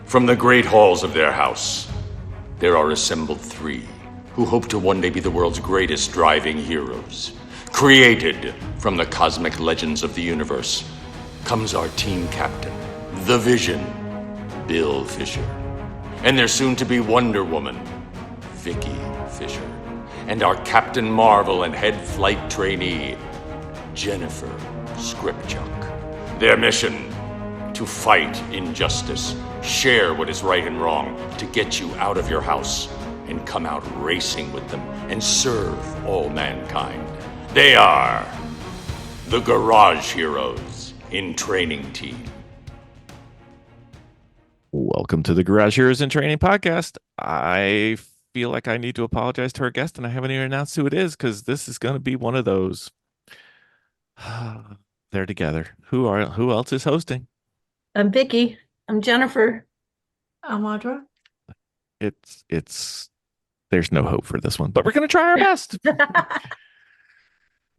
From the great halls of their house, there are assembled three who hope to one day be the world's greatest driving heroes. Created from the cosmic legends of the universe comes our team captain, the Vision, Bill Fisher, and their soon-to-be Wonder Woman, Vicky Fisher, and our Captain Marvel and head flight trainee, Jennifer Scripchuk. Their mission: to fight injustice, share what is right and wrong, to get you out of your house and come out racing with them and serve all mankind. They are the Garage Heroes in Training Team. Welcome to the Garage Heroes in Training podcast. I feel like I need to apologize to our guest, and I haven't even announced who it is because this is going to be one of those. They're together. Who else is hosting? I'm Vicky. I'm Jennifer. I'm Audra. It's there's no hope for this one, but we're going to try our best.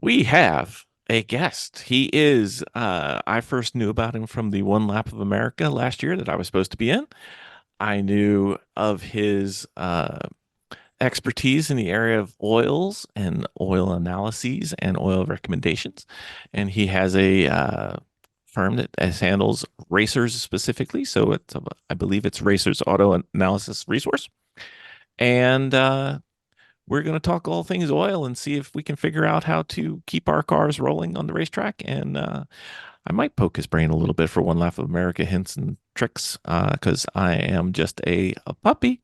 We have a guest. He is, I first knew about him from the One Lap of America last year that I was supposed to be in. I knew of his expertise in the area of oils and oil analyses and oil recommendations. And he has a firm that handles racers specifically. So I believe it's Racers Auto Analysis Resource. And we're going to talk all things oil and see if we can figure out how to keep our cars rolling on the racetrack. And I might poke his brain a little bit for One Lap of America hints and tricks because I am just a puppy.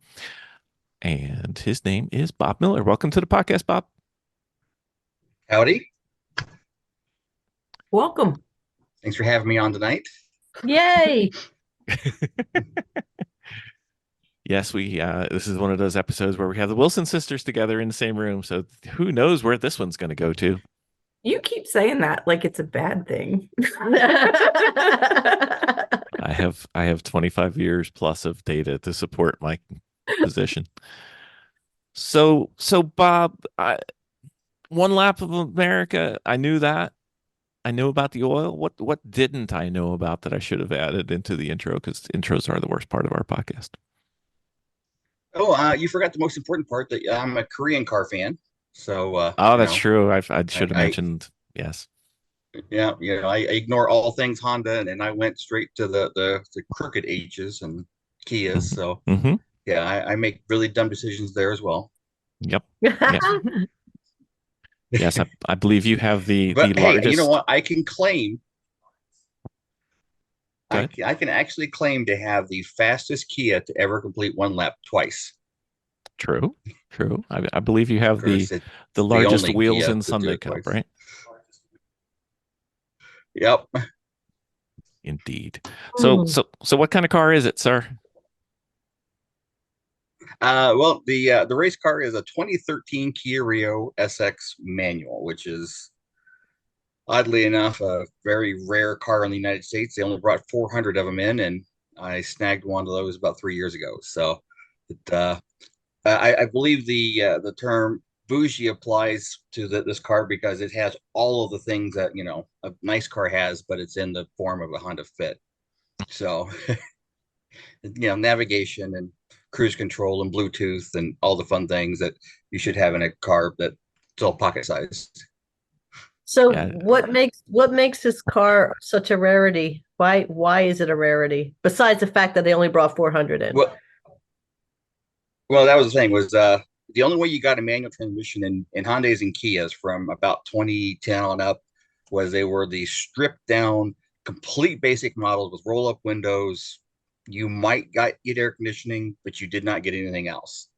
And his name is Bob Miller. Welcome to the podcast, Bob. Howdy. Welcome. Thanks for having me on tonight. Yay. Yes, this is one of those episodes where we have the Wilson sisters together in the same room. So who knows where this one's going to go to? You keep saying that like it's a bad thing. I have 25 years plus of data to support my position. So Bob, One Lap of America, I knew that. I knew about the oil. What didn't I know about that I should have added into the intro? Because intros are the worst part of our podcast. Oh, you forgot the most important part, that I'm a Korean car fan. So that's true. I should have mentioned. Yes. Yeah, I ignore all things Honda, and I went straight to the crooked H's and Kias. So yeah, I make really dumb decisions there as well. Yep. Yes, I believe you have the But largest. Hey, you know what? I can claim. I can actually claim to have the fastest Kia to ever complete one lap twice. True. I believe you have the largest wheels in Sunday Cup, right? Yep. Indeed. So what kind of car is it, sir? Well, the race car is a 2013 Kia Rio SX manual, which is oddly enough a very rare car in the United States. They only brought 400 of them in, and I snagged one of those about 3 years ago. So, I believe the term bougie applies to this car because it has all of the things that a nice car has, but it's in the form of a Honda Fit. So, navigation and cruise control and Bluetooth and all the fun things that you should have in a car that's all pocket sized. So what makes this car such a rarity? Why is it a rarity? Besides the fact that they only brought 400 in. Well, that was the thing, was the only way you got a manual transmission in Hyundais and Kias from about 2010 on up was they were the stripped down, complete basic models with roll up windows. You might get air conditioning, but you did not get anything else.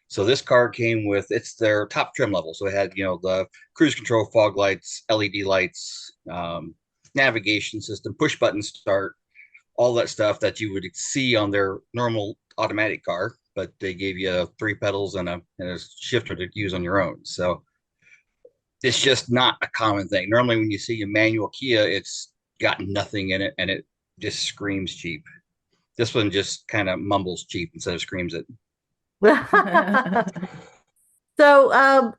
So this car came with, it's their top trim level. So it had, the cruise control, fog lights, LED lights, navigation system, push button start, all that stuff that you would see on their normal automatic car, but they gave you 3 pedals and a shifter to use on your own. So it's just not a common thing. Normally when you see a manual Kia, it's got nothing in it and it just screams cheap. This one just kind of mumbles cheap instead of screams it. So,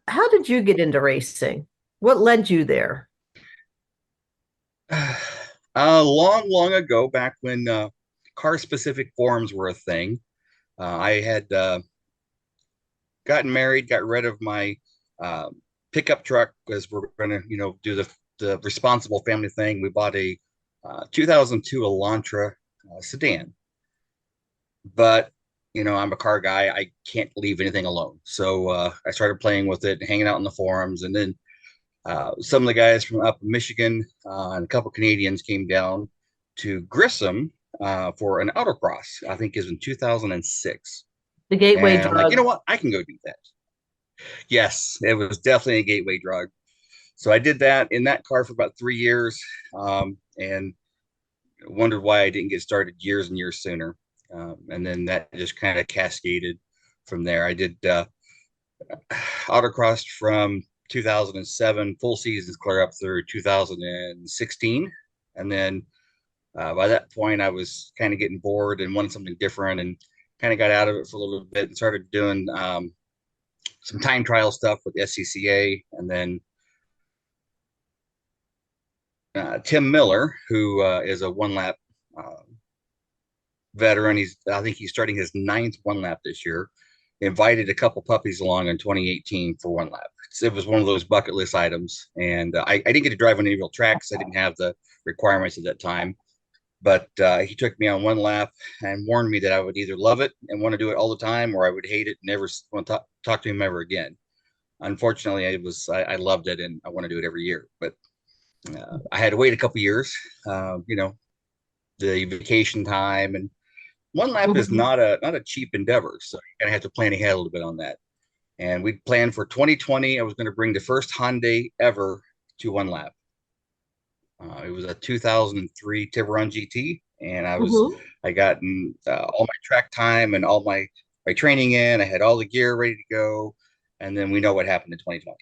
how did you get into racing? What led you there? Long ago, back when car specific forums were a thing. I had gotten married, got rid of my pickup truck because we're going to, do the responsible family thing. We bought a 2002 Elantra sedan, but I'm a car guy. I can't leave anything alone. So I started playing with it, hanging out in the forums, and then some of the guys from up in Michigan and a couple Canadians came down to Grissom for an autocross. I think it was in 2006. The gateway And I'm like, drug. you know what? I can go do that. Yes, it was definitely a gateway drug. So I did that in that car for about 3 years, and wondered why I didn't get started years and years sooner. And then that just kind of cascaded from there. I did autocross from 2007, full seasons clear up through 2016. And then by that point, I was kind of getting bored and wanted something different, and kind of got out of it for a little bit and started doing some time trial stuff with SCCA. And then Tim Miller, who is a one lap veteran, I think he's starting his 9th one lap this year, invited a couple puppies along in 2018 for one lap. It was one of those bucket list items. And I didn't get to drive on any real tracks. I didn't have the requirements at that time. But he took me on one lap and warned me that I would either love it and want to do it all the time, or I would hate it and never want to talk to him ever again. Unfortunately, I loved it, and I want to do it every year. But I had to wait a couple years, the vacation time, and one lap is not a cheap endeavor. So you're gonna have to plan ahead a little bit on that. And we planned for 2020. I was going to bring the first Hyundai ever to one lap. It was a 2003 Tiburon GT, and I got all my track time and all my training in. I had all the gear ready to go, and then we know what happened in 2020.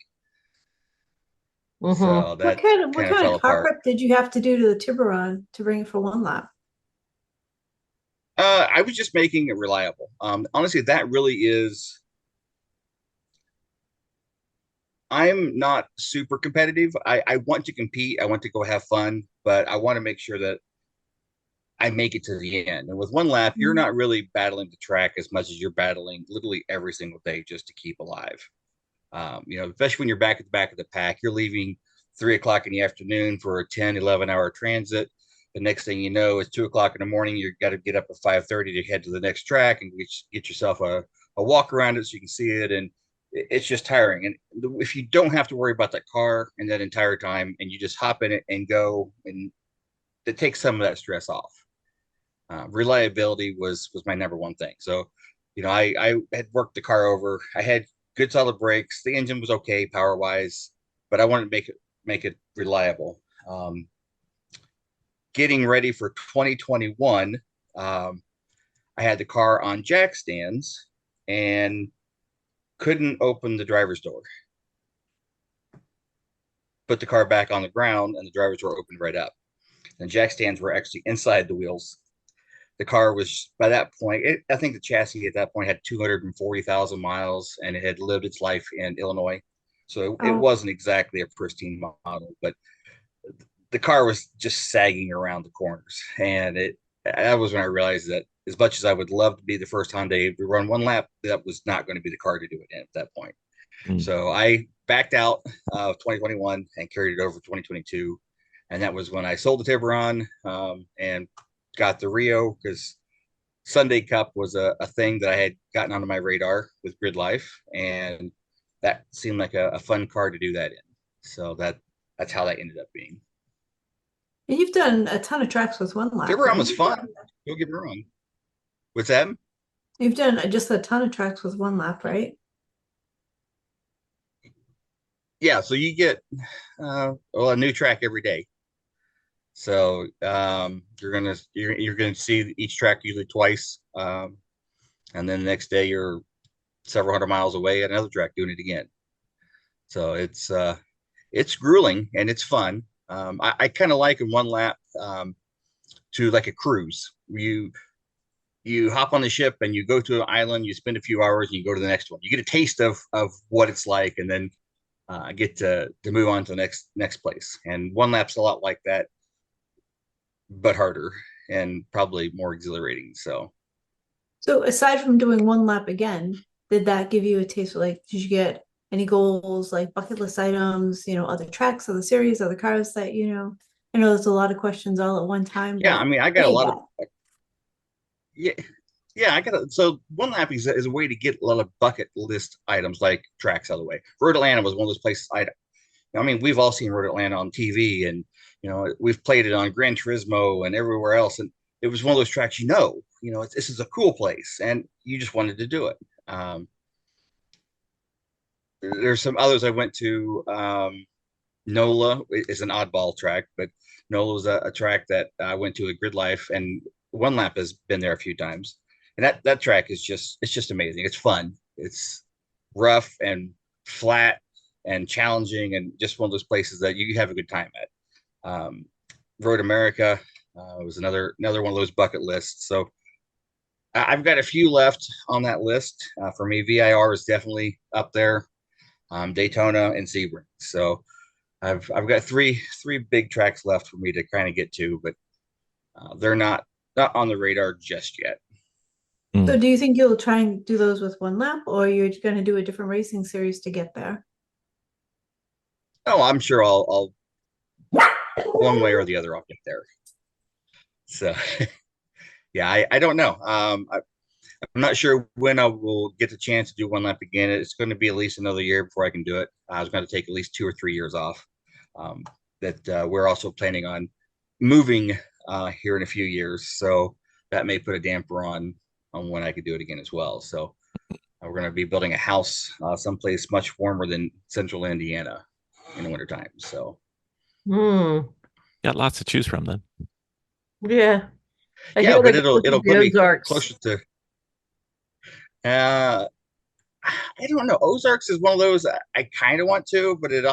So that what kind of car prep did you have to do to the Tiburon to bring it for one lap? I was just making it reliable. Honestly, that really is. I'm not super competitive. I want to compete. I want to go have fun, but I want to make sure that I make it to the end. And with one lap, you're not really battling the track as much as you're battling literally every single day just to keep alive. Especially when you're back at the back of the pack, you're leaving 3 o'clock in the afternoon for a 10, 11-hour transit. The next thing you know, it's 2 o'clock in the morning. You've got to get up at 5:30 to head to the next track and get yourself a walk around it so you can see it. And it's just tiring. And if you don't have to worry about that car and that entire time, and you just hop in it and go, and it takes some of that stress off. Reliability was my number one thing. So, I had worked the car over. I had good solid brakes. The engine was okay power wise, but I wanted to make it reliable. Getting ready for 2021, I had the car on jack stands and couldn't open the driver's door. Put the car back on the ground, and the driver's door opened right up. And jack stands were actually inside the wheels. The car was, by that point, I think the chassis at that point had 240,000 miles, and it had lived its life in Illinois. So it wasn't exactly a pristine model, but the car was just sagging around the corners. And that was when I realized that as much as I would love to be the first Hyundai to run one lap, that was not going to be the car to do it in at that point. So I backed out of 2021 and carried it over 2022. And that was when I sold the Tiburon and got the Rio, because Sunday Cup was a thing that I had gotten onto my radar with Grid Life. And that seemed like a fun car to do that in. So that's how that ended up being. You've done a ton of tracks with one lap. Tiburon was fun. Don't get me wrong. What's that? You've done just a ton of tracks with one lap, right? Yeah, so you get a new track every day. So you're gonna see each track usually twice, and then the next day you're several hundred miles away at another track doing it again. So it's grueling and it's fun. I kind of like in one lap to like a cruise. You hop on the ship and you go to an island, you spend a few hours, and you go to the next one. You get a taste of what it's like, and then get to move on to the next place. And one lap's a lot like that. but harder and probably more exhilarating. So So aside from doing one lap again, did that give you a taste of like, did you get any goals, like bucket list items, other tracks, other series, other cars that, I know there's a lot of questions all at one time, yeah, I but mean, I what got do a you lot of got? yeah, yeah, so one lap is a way to get a lot of bucket list items like tracks out of the way. Road Atlanta was one of those places I mean, we've all seen Road Atlanta on TV, and we've played it on Gran Turismo and everywhere else, and it was one of those tracks. This is a cool place, and you just wanted to do it. Um, there's some others I went to. NOLA is an oddball track, but NOLA is a track that I went to at Grid Life, and One Lap has been there a few times, and that track is just amazing. It's fun. It's rough and flat and challenging, and just one of those places that you have a good time at. Road America was another one of those bucket lists. So I've got a few left on that list. For me, VIR is definitely up there. Daytona and Sebring. So I've got three big tracks left for me to kind of get to, but they're not on the radar just yet. So do you think you'll try and do those with one lap, or you're going to do a different racing series to get there? Oh, I'm sure I'll one way or the other I'll get there. So yeah, I don't know. I'm not sure when I will get the chance to do one lap again. It's going to be at least another year before I can do it. I was going to take at least 2 or 3 years off. Um, that we're also planning on moving here in a few years, so that may put a damper on when I could do it again as well. So we're going to be building a house someplace much warmer than central Indiana in the wintertime. So Got lots to choose from then. Yeah. I yeah, hear but they're it'll going to it'll the put me Ozarks. closer to. Uh, I don't know. Ozarks is one of those I kind of want to, but it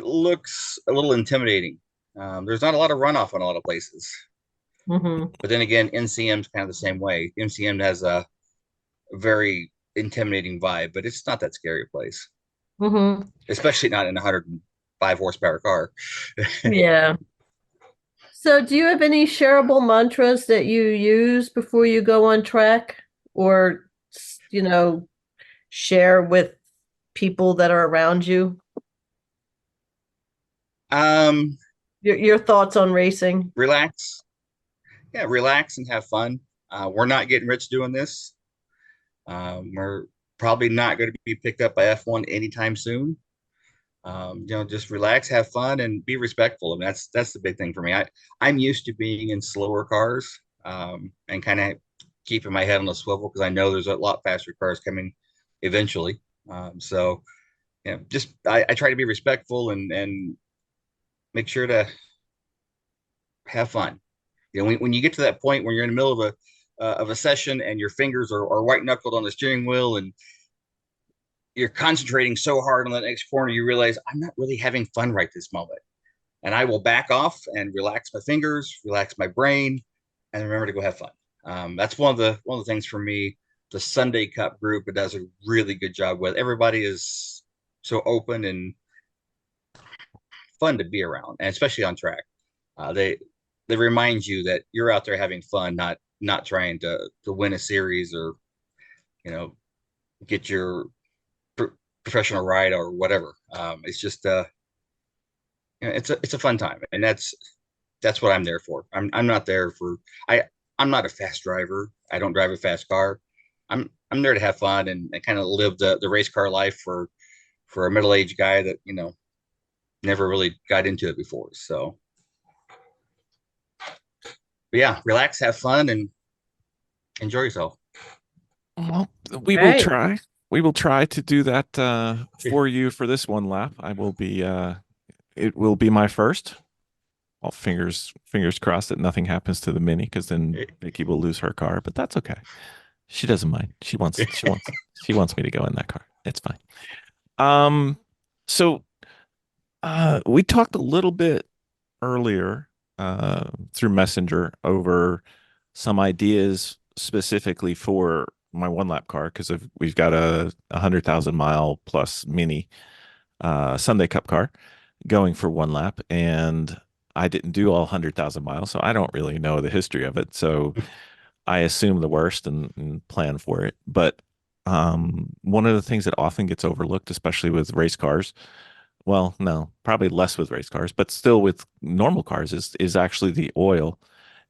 looks a little intimidating. There's not a lot of runoff in a lot of places. Mm-hmm. But then again, NCM's kind of the same way. NCM has a very intimidating vibe, but it's not that scary a place, Mm-hmm. especially not in a 105 horsepower car. Yeah. So do you have any shareable mantras that you use before you go on track or, you know, share with people that are around you? um, Your thoughts on racing? Relax. Yeah, relax and have fun. We're not getting rich doing this. We're probably not going to be picked up by F1 anytime soon. Just relax, have fun, and be respectful. I mean, that's the big thing for me. I'm used to being in slower cars and kind of keeping my head on a swivel because I know there's a lot faster cars coming eventually. So just I try to be respectful and make sure to have fun. When you get to that point when you're in the middle of a session and your fingers are white knuckled on the steering wheel and you're concentrating so hard on the next corner, you realize I'm not really having fun right this moment. And I will back off and relax my fingers, relax my brain, and remember to go have fun. That's one of the things for me. The Sunday Cup group it does a really good job with. Everybody is so open and fun to be around, and especially on track. They remind you that you're out there having fun, not trying to win a series or you know get your professional ride or whatever. It's just it's a fun time, and that's what I'm there for. I'm not there for I'm not a fast driver. I don't drive a fast car. I'm there to have fun and kind of live the race car life for a middle aged guy that never really got into it before. So, but yeah, relax, have fun, and enjoy yourself. Well, we will Right. try. We will try to do that for you for this one lap. I will be it will be my first. Well, fingers crossed that nothing happens to the Mini because then Vicky will lose her car, but that's okay. She doesn't mind. She wants me to go in that car. It's fine. So we talked a little bit earlier through Messenger over some ideas specifically for my one lap car because we've got a 100,000 mile plus Mini Sunday Cup car going for one lap, and I didn't do all 100,000 miles, so I don't really know the history of it. So I assume the worst and plan for it. But one of the things that often gets overlooked, especially with race cars, well, no, probably less with race cars, but still with normal cars, is actually the oil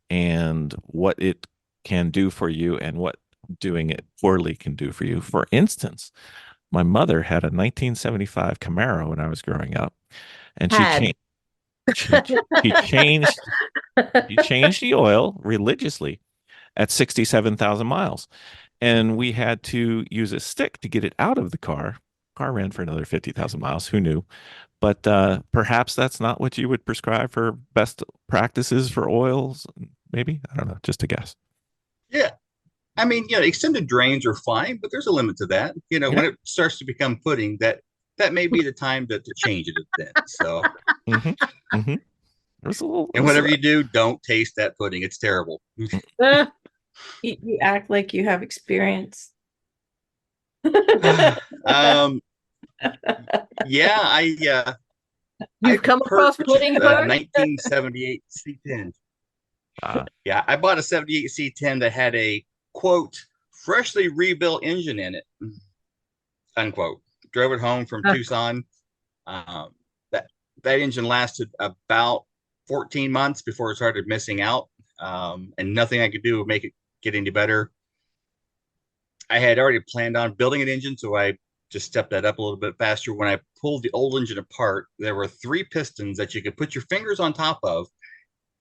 and what it can do for you and what doing it poorly can do for you. For instance, my mother had a 1975 Camaro when I was growing up, and Had. she, she changed she changed the oil religiously at 67,000 miles. And we had to use a stick to get it out of the car. Car ran for another 50,000 miles. Who knew? But perhaps that's not what you would prescribe for best practices for oils. Maybe. I don't know. Just a guess. Yeah. I mean, extended drains are fine, but there's a limit to that. Yeah. When it starts to become pudding, that may be the time to change it then. So, hmm hmm There's a little. and whatever you do, don't taste that pudding. It's terrible. You act like you have experience. Yeah, You've come across purchased pudding a bar? 1978 C10. Uh, Yeah, I bought a 78 C10 that had a quote freshly rebuilt engine in it, unquote. Drove it home from Tucson. Um, that engine lasted about 14 months before it started missing out, and nothing I could do would make it get any better. I had already planned on building an engine, so I just stepped that up a little bit faster. When I pulled the old engine apart, there were 3 pistons that you could put your fingers on top of,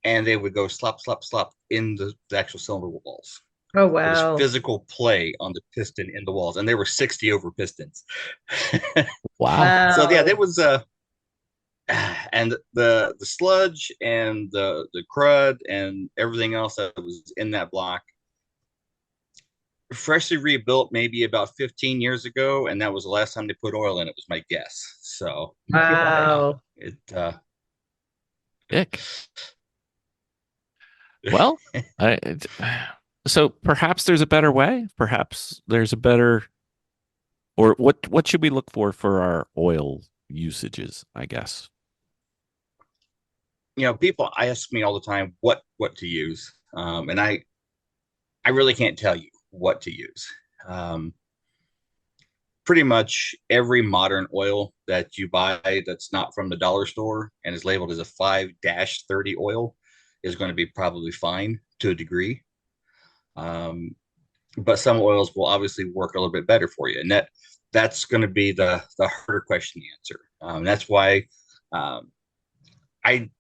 and they would go slop, slop, slop in the actual cylinder walls. Oh, There was wow. physical play on the piston in the walls, and there were 60 over pistons. wow. So yeah, there was and the sludge and the crud and everything else that was in that block, freshly rebuilt maybe about 15 years ago, and that was the last time they put oil in it, was my guess. So Wow. it Ick. Well, so perhaps there's a better way. Perhaps there's a better, or what should we look for our oil usages, I guess. people ask me all the time what to use, and I really can't tell you what to use. Pretty much every modern oil that you buy that's not from the dollar store and is labeled as a 5-30 oil is going to be probably fine to a degree. But some oils will obviously work a little bit better for you, and that's going to be the harder question to answer. That's why I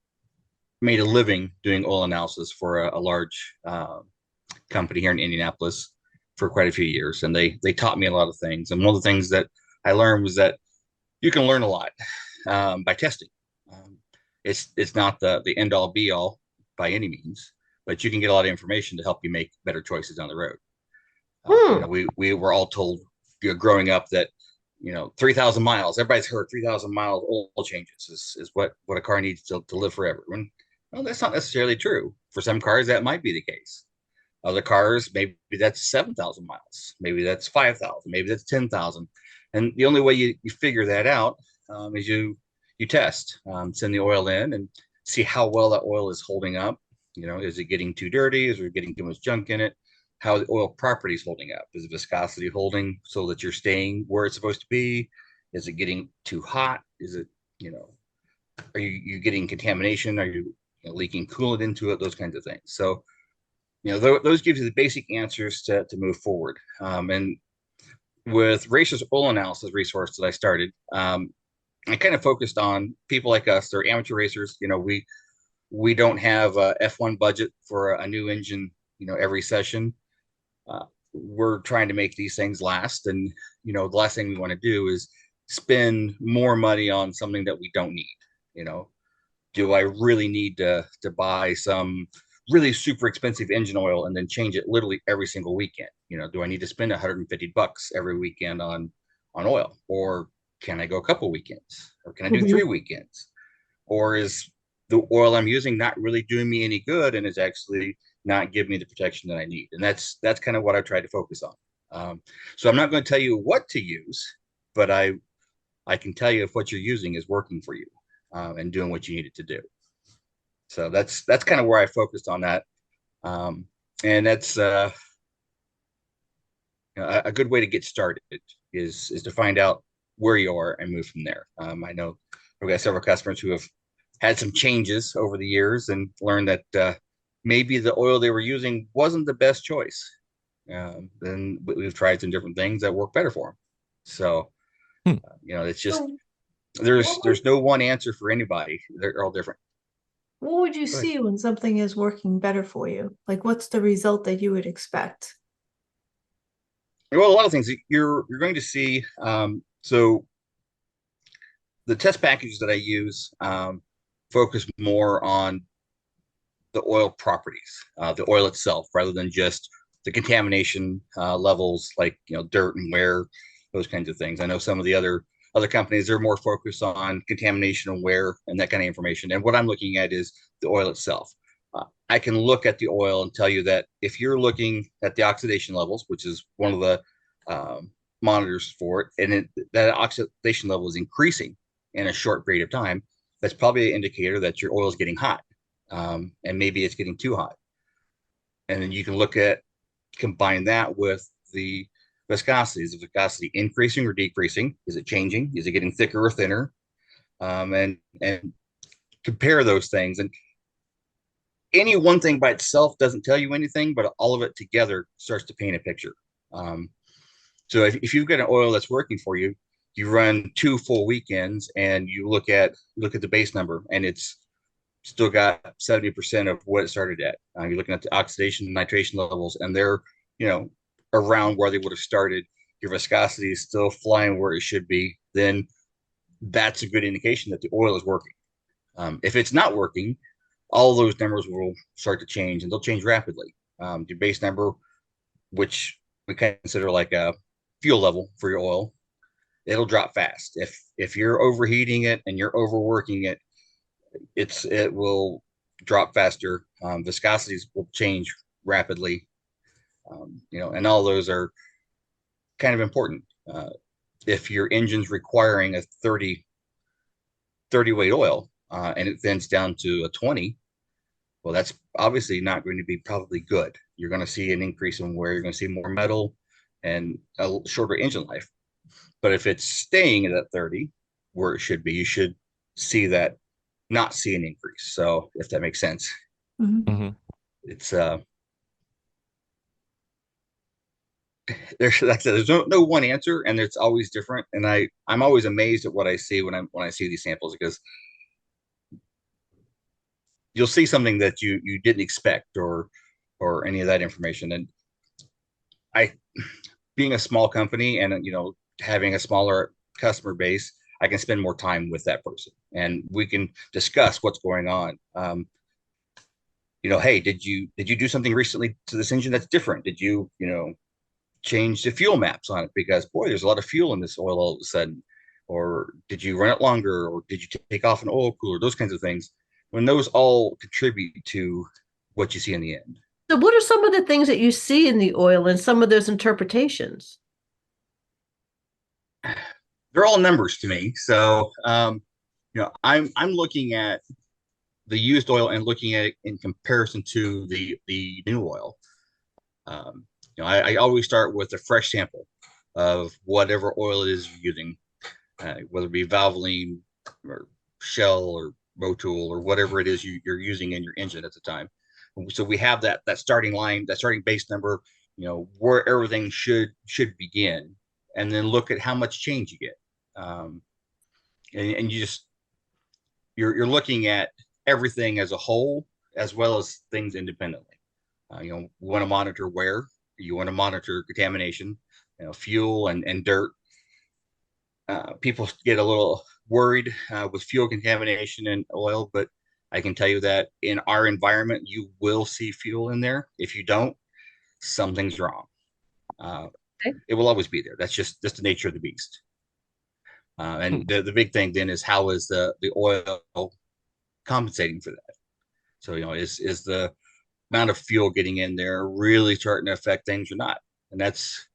made a living doing oil analysis for a large company here in Indianapolis for quite a few years, and they taught me a lot of things. And one of the things that I learned was that you can learn a lot by testing. It's not the end all be all by any means, but you can get a lot of information to help you make better choices down the road. We were all told growing up that 3,000 miles. Everybody's heard 3,000 miles oil changes is what a car needs to live forever. And well, that's not necessarily true. For some cars, that might be the case. Other cars, maybe that's 7,000 miles. Maybe that's 5,000. Maybe that's 10,000. And the only way you figure that out is you test, send the oil in and see how well that oil is holding up. Is it getting too dirty? Is there getting too much junk in it? How the oil property is holding up? Is the viscosity holding so that you're staying where it's supposed to be? Is it getting too hot? Is it, are you getting contamination? Are you leaking coolant into it? Those kinds of things. So, those give you the basic answers to move forward. And with Racers Oil Analysis resource that I started, I kind of focused on people like us. They're amateur racers. We don't have a F1 budget for a new engine, every session. We're trying to make these things last. And, the last thing we want to do is spend more money on something that we don't need. Do I really need to buy some really super expensive engine oil and then change it literally every single weekend? Do I need to spend $150 every weekend on oil? Or can I go a couple weekends? Or can I do 3 weekends? Or is the oil I'm using not really doing me any good and is actually not giving me the protection that I need? And that's kind of what I try to focus on. So I'm not going to tell you what to use, but I can tell you if what you're using is working for you and doing what you need it to do. So that's kind of where I focused on that. And that's a good way to get started is to find out where you are and move from there. I know we've got several customers who have had some changes over the years and learned that maybe the oil they were using wasn't the best choice. Then we've tried some different things that work better for them. So, Hmm. It's just So there's no one answer for anybody. They're all different. what would you Go ahead. see when something is working better for you? Like, what's the result that you would expect? Well, a lot of things you're going to see. So the test packages that I use focus more on the oil properties, the oil itself, rather than just the contamination levels, like dirt and wear, those kinds of things. I know some of the other companies, they're more focused on contamination and wear and that kind of information. And what I'm looking at is the oil itself. I can look at the oil and tell you that if you're looking at the oxidation levels, which is one of the monitors for it, and that oxidation level is increasing in a short period of time, that's probably an indicator that your oil is getting hot, and maybe it's getting too hot. And then you can combine that with the viscosity. Is the viscosity increasing or decreasing? Is it changing? Is it getting thicker or thinner? And compare those things. And any one thing by itself doesn't tell you anything, but all of it together starts to paint a picture. So if you've got an oil that's working for you, you run 2 full weekends and you look at the base number, and it's still got 70% of what it started at. You're looking at the oxidation and nitration levels, and they're around where they would have started. Your viscosity is still flying where it should be. Then that's a good indication that the oil is working. If it's not working, all those numbers will start to change, and they'll change rapidly. Your base number, which we consider like a fuel level for your oil, it'll drop fast. If you're overheating it and you're overworking it, it will drop faster. Viscosities will change rapidly. And all those are kind of important. If your engine's requiring a 30 weight oil, and it thins down to a 20, well, that's obviously not going to be probably good. You're going to see an increase in wear. You're going to see more metal and a shorter engine life. But if it's staying at that 30 where it should be, you should not see an increase. So if that makes sense, Mhm. it's there's like I said, there's no one answer, and it's always different. And I'm always amazed at what I see when I see these samples, because you'll see something that you didn't expect, or any of that information. And I, being a small company, and having a smaller customer base, I can spend more time with that person, and we can discuss what's going on. Hey, did you do something recently to this engine that's different? Did you change the fuel maps on it, because boy, there's a lot of fuel in this oil all of a sudden? Or did you run it longer? Or did you take off an oil cooler? Those kinds of things. When those all contribute to what you see in the end. So what are some of the things that you see in the oil and some of those interpretations? They're all numbers to me. So I'm looking at the used oil and looking at it in comparison to the new oil. I always start with a fresh sample of whatever oil it is you're using, whether it be Valvoline or Shell or Motul or whatever it is you're using in your engine at the time. So we have that starting line, that starting base number, where everything should begin, and then look at how much change you get. And you're looking at everything as a whole, as well as things independently. You want to monitor wear, you want to monitor contamination, fuel and dirt. People get a little worried with fuel contamination and oil, but I can tell you that in our environment, you will see fuel in there. If you don't, something's wrong. It will always be there. That's just the nature of the beast. And the big thing then is, how is the oil compensating for that? So, is the amount of fuel getting in there really starting to affect things or not? And that's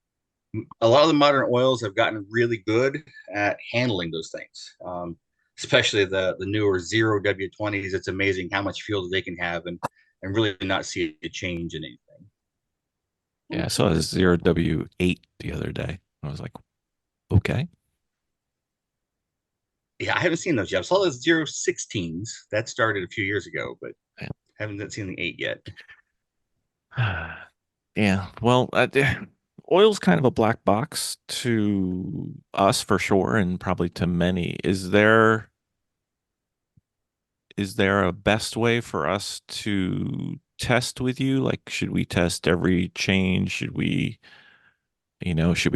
a lot of the modern oils have gotten really good at handling those things. especially the newer zero W20s. It's amazing how much fuel they can have and really not see a change in anything. Yeah, I saw a 0W8 the other day. I was like, okay. Yeah, I haven't seen those yet. I saw those 016s that started a few years ago, but haven't seen the 8 yet. Yeah, well, oil's kind of a black box to us for sure, and probably to many. Is there a best way for us to test with you? Like, should we test every change? Should we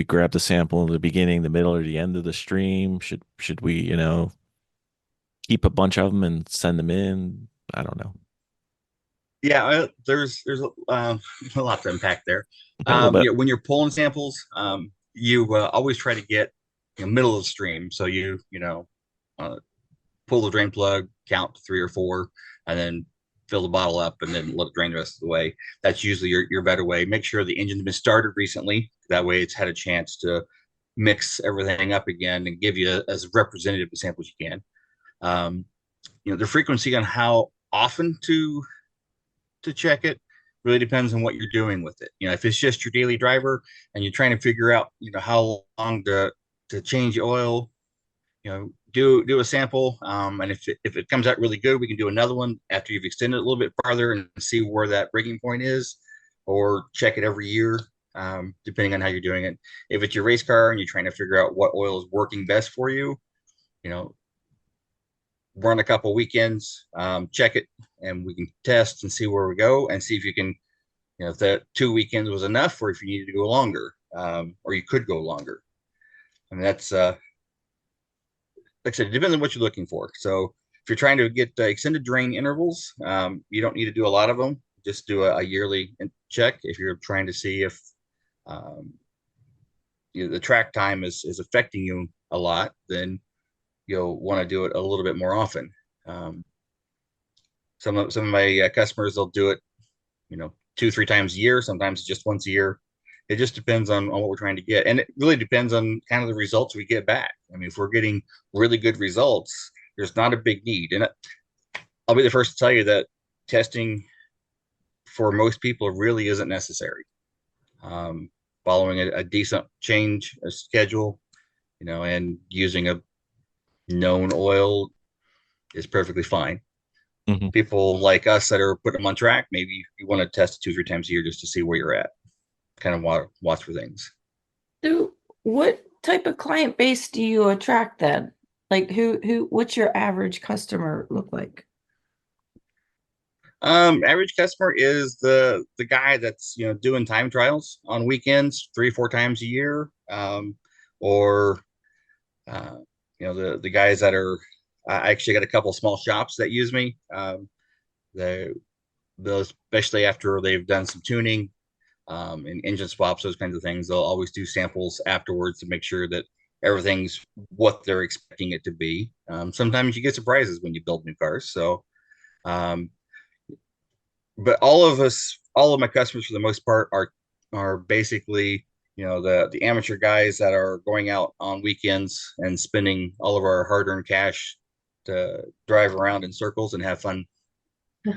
grab the sample in the beginning, the middle, or the end of the stream? Should we, keep a bunch of them and send them in? I don't know. Yeah, there's a lot to unpack there. A little bit. When you're pulling samples, you always try to get middle of the stream. So uh, pull the drain plug, count to 3 or 4, and then fill the bottle up, and then let it drain the rest of the way. That's usually your better way. Make sure the engine's been started recently. That way, it's had a chance to mix everything up again and give you as representative a sample as you can. Um, the frequency on how often to check it really depends on what you're doing with it. If it's just your daily driver and you're trying to figure out, how long to change the oil, do a sample. And if it comes out really good, we can do another one after you've extended it a little bit farther and see where that breaking point is, or check it every year, depending on how you're doing it. If it's your race car and you're trying to figure out what oil is working best for you, you know, run a couple weekends, check it, and we can test and see where we go and see if you can, if that 2 weekends was enough, or if you needed to go longer, or you could go longer. I mean, that's like I said, it depends on what you're looking for. So if you're trying to get extended drain intervals, you don't need to do a lot of them. Just do a yearly check. If you're trying to see if um, the track time is affecting you a lot, then you'll want to do it a little bit more often. Um, some of my customers, they'll do it, 2-3 times a year. Sometimes just once a year. It just depends on what we're trying to get, and it really depends on kind of the results we get back. I mean, if we're getting really good results, there's not a big need. And I'll be the first to tell you that testing for most people really isn't necessary. Um, Following a decent change a schedule, and using a known oil is perfectly fine. Mhm. People like us that are putting them on track, maybe you want to test 2-3 times a year just to see where you're at, kind of watch for things. So what type of client base do you attract then? Like what's your average customer look like? Average customer is the guy that's doing time trials on weekends 3-4 times a year, or uh, the guys that are. I actually got a couple of small shops that use me. They those especially after they've done some tuning, and engine swaps, those kinds of things. They'll always do samples afterwards to make sure that everything's what they're expecting it to be. Sometimes you get surprises when you build new cars. So, but all of my customers for the most part are basically the amateur guys that are going out on weekends and spending all of our hard-earned cash to drive around in circles and have fun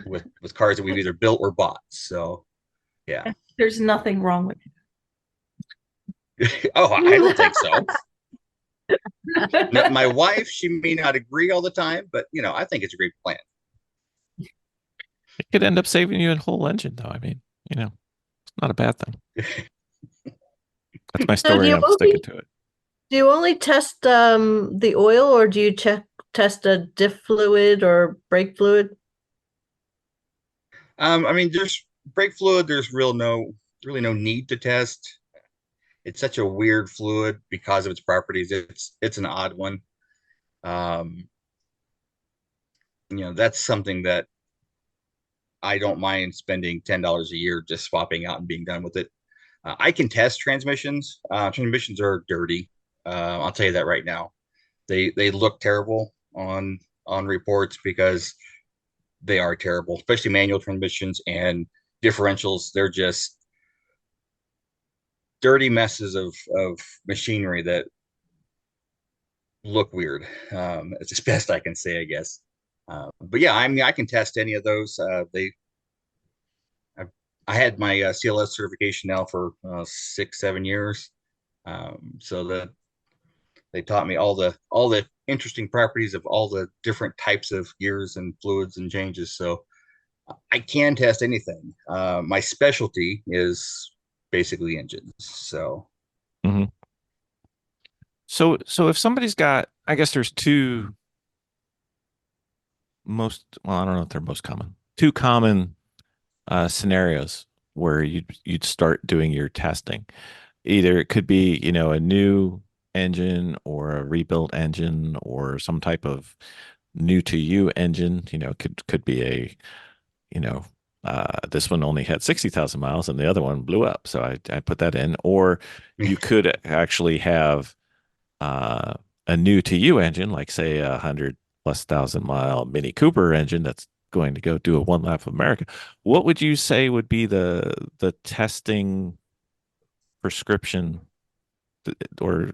with cars that we've either built or bought. So, yeah. There's nothing wrong with Oh, I don't think so. Now, my wife, she may not agree all the time, but I think it's a great plan. It could end up saving you a whole engine, though. I mean, it's not a bad thing. That's my So story, and I'm sticking to it. do you only test the oil, or do you test a diff fluid or brake fluid? I mean, there's brake fluid. There's really no need to test. It's such a weird fluid because of its properties. It's an odd one. Um, that's something that I don't mind spending $10 a year just swapping out and being done with it. I can test transmissions. Transmissions are dirty. I'll tell you that right now. They look terrible on reports because they are terrible, especially manual transmissions and differentials. They're just dirty messes of machinery that look weird. It's as best I can say, I guess. But yeah, I mean, I can test any of those. I, I had my CLS certification now for 6, 7 years. So they taught me all the interesting properties of all the different types of gears and fluids and changes. So I can test anything. My specialty is basically engines. So Hmm. So if somebody's got, I guess there's two well, I don't know if they're most common, two common scenarios where you'd start doing your testing. Either it could be, a new engine or a rebuilt engine or some type of new to you engine, could be you know, this one only had 60,000 miles and the other one blew up. So I put that in. Or you could actually have uh, a new to you engine, like say 100,000+ mile Mini Cooper engine that's going to go do a one lap of America. What would you say would be the testing prescription or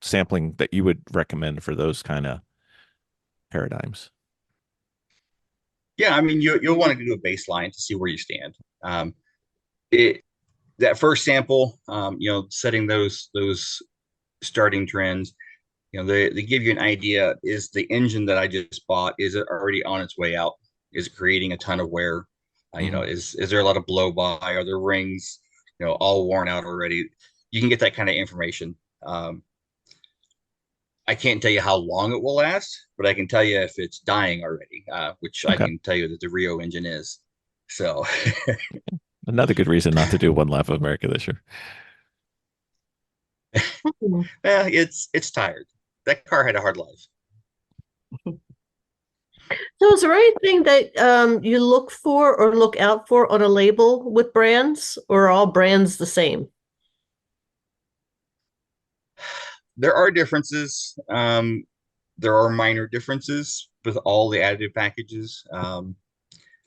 sampling that you would recommend for those kind of paradigms? yeah, I mean, you'll want to do a baseline to see where you stand. It that first sample, setting those starting trends, they give you an idea. Is the engine that I just bought, is it already on its way out? Is it creating a ton of wear? Hmm. Is there a lot of blow by? Are there rings, all worn out already? You can get that kind of information. I can't tell you how long it will last, but I can tell you if it's dying already, which I Okay. can tell you that the Rio engine is. So, Another good reason not to do one lap of America this year. Mhm. it's tired. That car had a hard life. So is there anything that you look for or look out for on a label with brands, or are all brands the same? There are differences. There are minor differences with all the additive packages.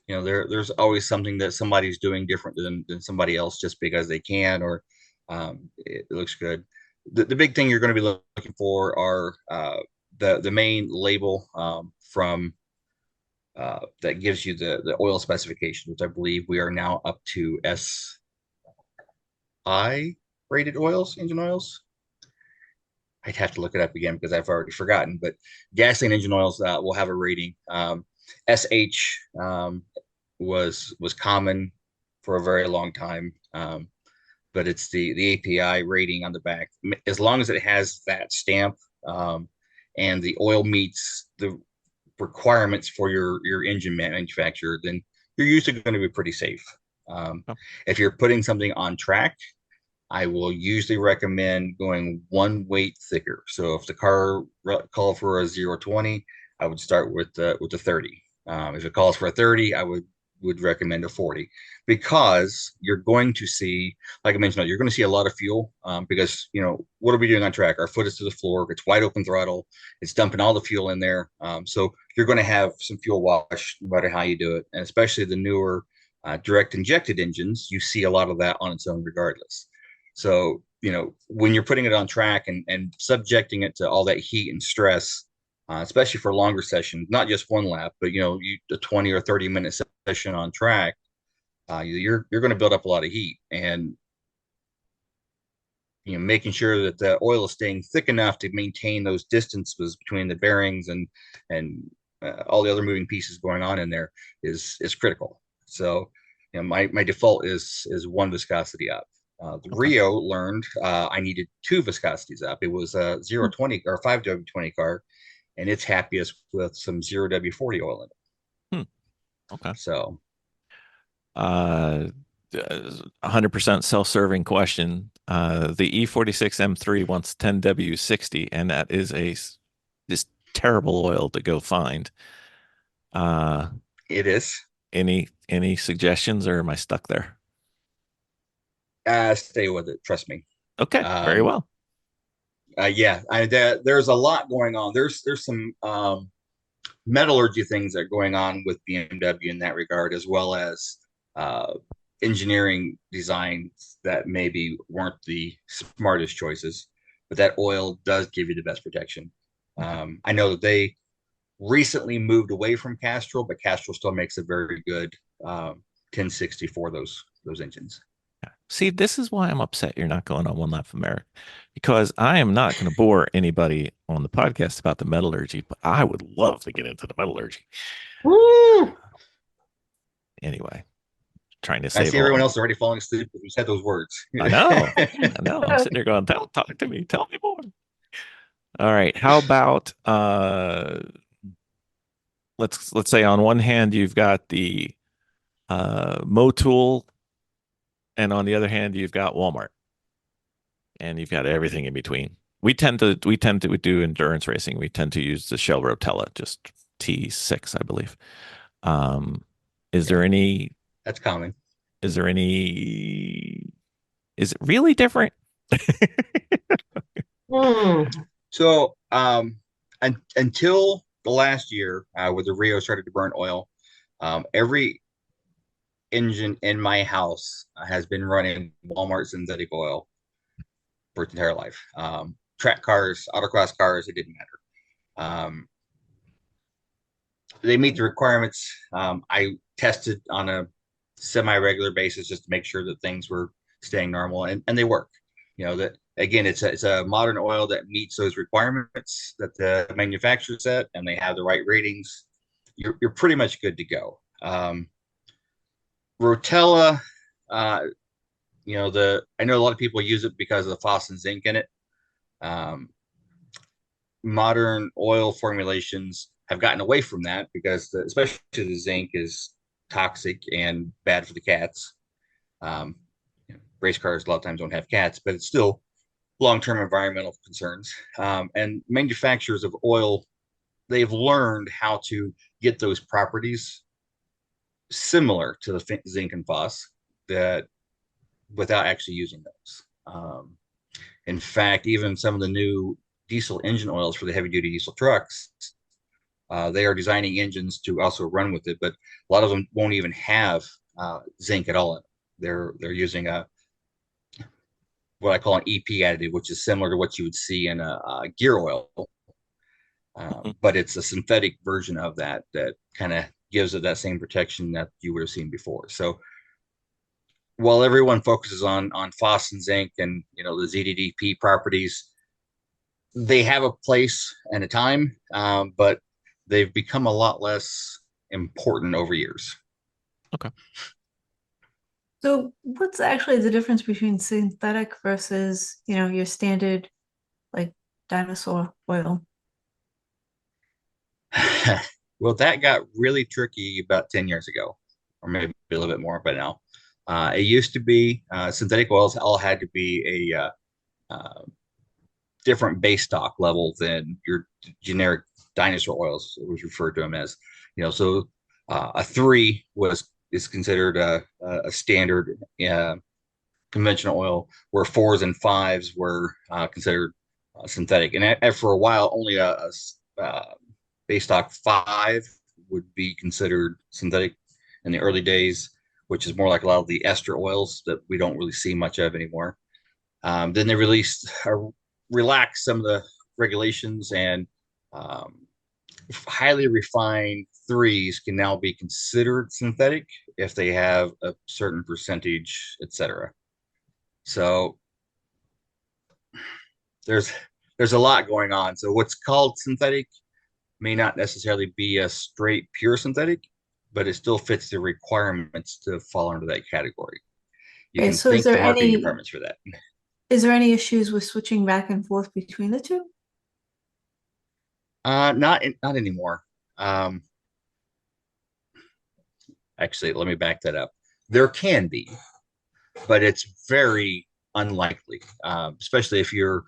There's always something that somebody's doing different than somebody else just because they can, or it looks good. The big thing you're going to be looking for are the main label from that gives you the oil specification, which I believe we are now up to SI rated oils, engine oils. I'd have to look it up again because I've already forgotten. But gasoline engine oils will have a rating. SH was common for a very long time, but it's the API rating on the back. As long as it has that stamp, and the oil meets the requirements for your engine manufacturer, then you're usually going to be pretty safe. Um, Oh, if you're putting something on track, I will usually recommend going one weight thicker. So if the car called for a 0-20, I would start with the 30. If it calls for a 30, I would recommend a 40, because you're going to see, like I mentioned, you're going to see a lot of fuel, because what are we doing on track? Our foot is to the floor. It's wide open throttle. It's dumping all the fuel in there. So you're going to have some fuel wash no matter how you do it, and especially the newer direct injected engines, you see a lot of that on its own regardless. So, when you're putting it on track and subjecting it to all that heat and stress, especially for longer sessions, not just one lap, but a 20 or 30-minute session on track, you're going to build up a lot of heat, and making sure that the oil is staying thick enough to maintain those distances between the bearings and all the other moving pieces going on in there is critical. So, my default is one viscosity up. The okay. Rio learned I needed two viscosities up. It was a 0-20 or 5W20 car, and it's happiest with some 0W40 oil in it. Hmm. Okay. So, Uh, 100% self-serving question. The E46 M3 wants 10W60, and that is this terrible oil to go find. Uh, it is. any suggestions, or am I stuck there? Stay with it. Trust me. Okay, very Um, well. yeah, there's a lot going on. There's some metallurgy things that are going on with BMW in that regard, as well as uh, engineering designs that maybe weren't the smartest choices. but that oil does give you the best protection. I know that they recently moved away from Castrol, but Castrol still makes a very good 1060 for those engines. See, this is why I'm upset you're not going on One Lap of America, because I am not going to bore anybody on the podcast about the metallurgy, but I would love to get into the metallurgy. Woo! Anyway, trying to I save see all. everyone else already falling asleep because we said those words. I know. I know. I'm sitting there going, talk to me. Tell me more. All right. How about let's say on one hand you've got the Motul, and on the other hand you've got Walmart, and you've got everything in between. We tend to do endurance racing. We tend to use the Shell Rotella, just T6, I believe. Is there any? That's common. Is there any? Is it really different? So until the last year, where the Rio started to burn oil, every engine in my house has been running Walmart synthetic oil for its entire life. Track cars, autocross cars, it didn't matter. They meet the requirements. I tested on a semi-regular basis just to make sure that things were staying normal, and they work. You know, that again, it's a modern oil that meets those requirements that the manufacturer set, and they have the right ratings. You're pretty much good to go. Rotella, you know, I know a lot of people use it because of the phos and zinc in it. Modern oil formulations have gotten away from that because especially the zinc is toxic and bad for the cats. Race cars a lot of times don't have cats, but it's still long-term environmental concerns. And manufacturers of oil, they've learned how to get those properties similar to the zinc and phos that without actually using those. In fact, even some of the new diesel engine oils for the heavy-duty diesel trucks, they are designing engines to also run with it, but a lot of them won't even have zinc at all in it. They're using what I call an EP additive, which is similar to what you would see in a gear oil, but it's a synthetic version of that kind of gives it that same protection that you would have seen before. So while everyone focuses on phos and zinc and the ZDDP properties, they have a place and a time, but they've become a lot less important over years. Okay. So what's actually the difference between synthetic versus, your standard like dinosaur oil? Well, that got really tricky about 10 years ago, or maybe a little bit more by now. It used to be synthetic oils all had to be a different base stock level than your generic dinosaur oils, it was referred to them as. So a 3 is considered a standard conventional oil, where 4s and 5s were considered synthetic. And for a while, only a base stock 5 would be considered synthetic in the early days, which is more like a lot of the ester oils that we don't really see much of anymore. Then they relaxed some of the regulations, and highly refined 3s can now be considered synthetic if they have a certain percentage, etc. So there's a lot going on. So what's called synthetic may not necessarily be a straight pure synthetic, but it still fits the requirements to fall under that category. You can So thank the marketing departments for that. Is there any issues with switching back and forth between the two? Not anymore. Actually, let me back that up. There can be, but it's very unlikely, especially if you're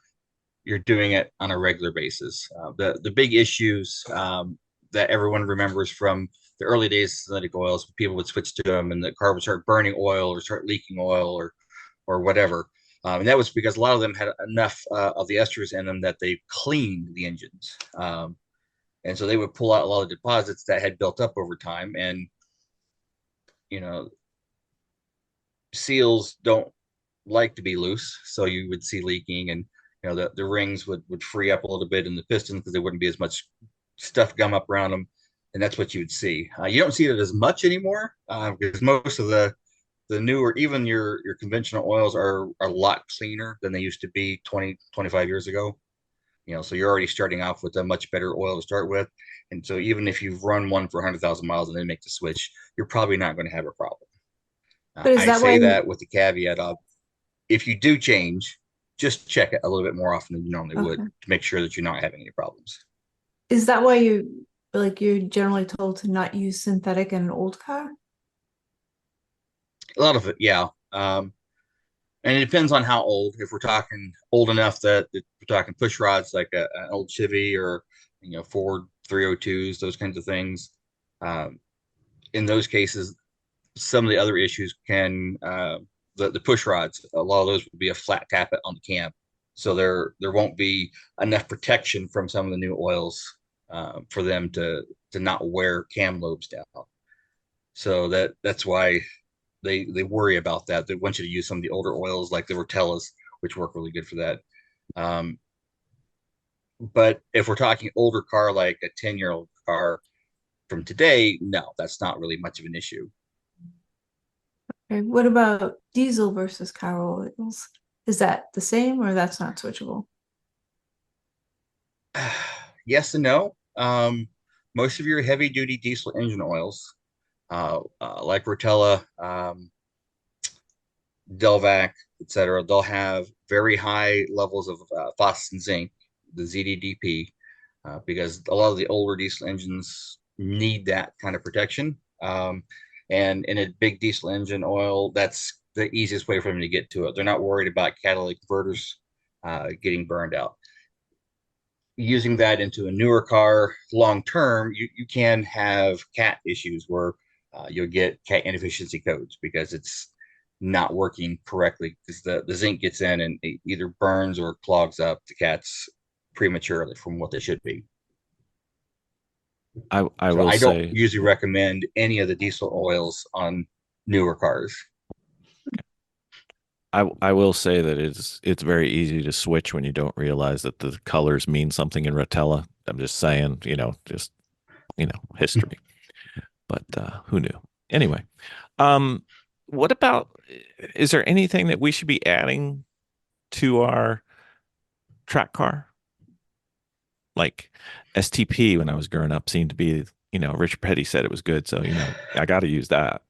doing it on a regular basis. The big issues that everyone remembers from the early days of synthetic oils, people would switch to them and the car would start burning oil or start leaking oil or whatever. And that was because a lot of them had enough of the esters in them that they cleaned the engines. And so they would pull out a lot of deposits that had built up over time. And, seals don't like to be loose. So you would see leaking, and the rings would free up a little bit in the pistons because there wouldn't be as much stuff gum up around them, and that's what you would see. You don't see it as much anymore because most of the newer, even your conventional oils are a lot cleaner than they used to be 20-25 years ago. So you're already starting off with a much better oil to start with. And so even if you've run one for 100,000 miles and then make the switch, you're probably not going to have a problem. But is I that say why that with the caveat of if you do change, just check it a little bit more often than you normally would Okay. to make sure that you're not having any problems. Is that why you're generally told to not use synthetic in an old car? A lot of it, yeah. And it depends on how old. If we're talking old enough that we're talking push rods like an old Chevy or Ford 302s, those kinds of things. Um, in those cases, some of the other issues can the push rods. A lot of those would be a flat tappet on the cam, so there won't be enough protection from some of the new oils for them to not wear cam lobes down. So that's why they worry about that. They want you to use some of the older oils like the Rotellas, which work really good for that. Um, but if we're talking older car, like a 10-year-old car from today, no, that's not really much of an issue. Okay. What about diesel versus car oils? Is that the same or that's not switchable? Yes and no. Most of your heavy duty diesel engine oils, like Rotella, Delvac, etc., they'll have very high levels of phosphorus and zinc, the ZDDP, because a lot of the older diesel engines need that kind of protection. And in a big diesel engine oil, that's the easiest way for them to get to it. They're not worried about catalytic converters getting burned out. Using that into a newer car long term, you can have cat issues where you'll get cat inefficiency codes because it's not working correctly because the zinc gets in and it either burns or clogs up the cats prematurely from what they should be. I So will I don't say usually recommend any of the diesel oils on newer cars. I will say that it's very easy to switch when you don't realize that the colors mean something in Rotella. I'm just saying, just history. But who knew? Anyway, um, what about is there anything that we should be adding to our track car? Like STP when I was growing up seemed to be, Richard Petty said it was good, so I got to use that.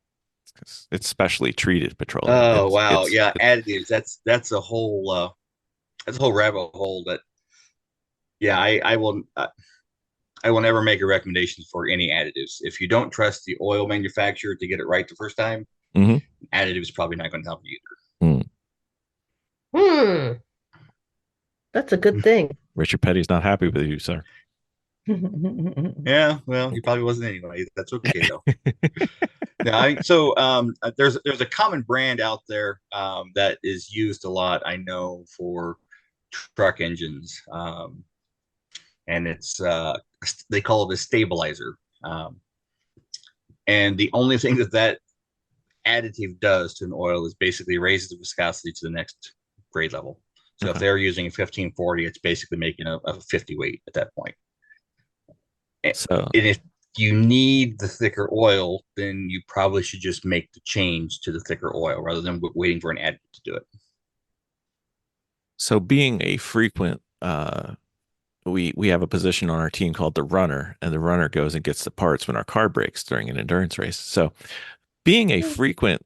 It's specially treated petroleum. Oh It's wow, it's yeah, additives. That's a whole rabbit hole that yeah, I will never make a recommendation for any additives. If you don't trust the oil manufacturer to get it right the first time, Mhm. additive is probably not going to help you Mm. Hmm, that's a good either. thing. Richard Petty's not happy with you, sir. Yeah, well, he probably wasn't anyway. That's okay though. Yeah, so there's a common brand out there that is used a lot. I know for truck engines, and it's they call it a stabilizer. And the only thing that additive does to an oil is basically raises the viscosity to the next grade level. So if Okay. they're using a 1540, it's basically making a 50 weight at that point. And So if you need the thicker oil, then you probably should just make the change to the thicker oil rather than waiting for an additive to do it. so being a frequent we have a position on our team called the runner, and the runner goes and gets the parts when our car breaks during an endurance race. So being a frequent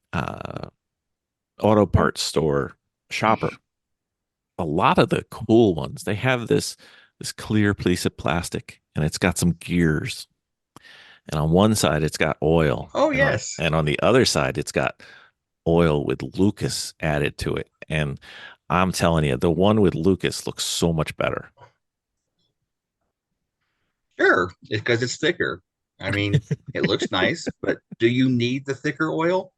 auto parts store shopper, a lot of the cool ones, they have this clear piece of plastic and it's got some gears. And on one side it's got oil. Oh And on, yes. and on the other side it's got oil with Lucas added to it. And I'm telling you, the one with Lucas looks so much better. Sure, because it's thicker. I mean, it looks nice, but do you need the thicker oil?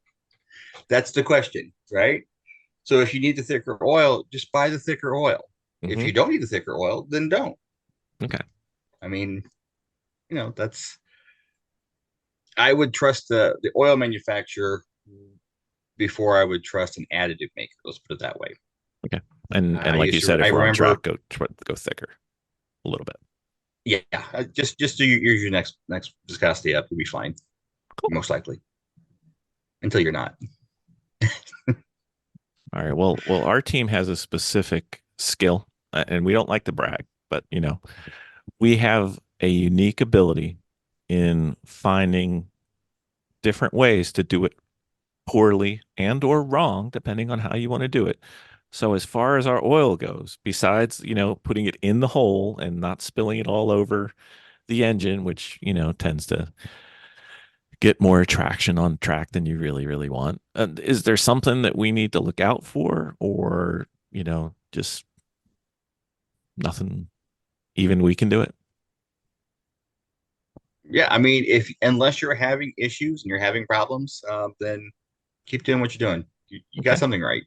That's the question, right? So if you need the thicker oil, just buy the thicker oil. If Hmm. you don't need the thicker oil, then don't. Okay. I mean, that's I would trust the oil manufacturer before I would trust an additive maker. Let's put it that way. Okay. And I like you used to. said, I if we're on remember. track, go thicker a little bit. Yeah, just do your next viscosity up. You'll be fine, most likely, until you're not. All right. Well, our team has a specific skill, and we don't like to brag, but we have a unique ability in finding different ways to do it poorly and or wrong, depending on how you want to do it. So as far as our oil goes, besides, putting it in the hole and not spilling it all over the engine, which, tends to get more traction on track than you really, really want. Is there something that we need to look out for, or, just nothing, even we can do it? Yeah, I mean, if unless you're having issues and you're having problems, then keep doing what you're doing. You got Okay. something right.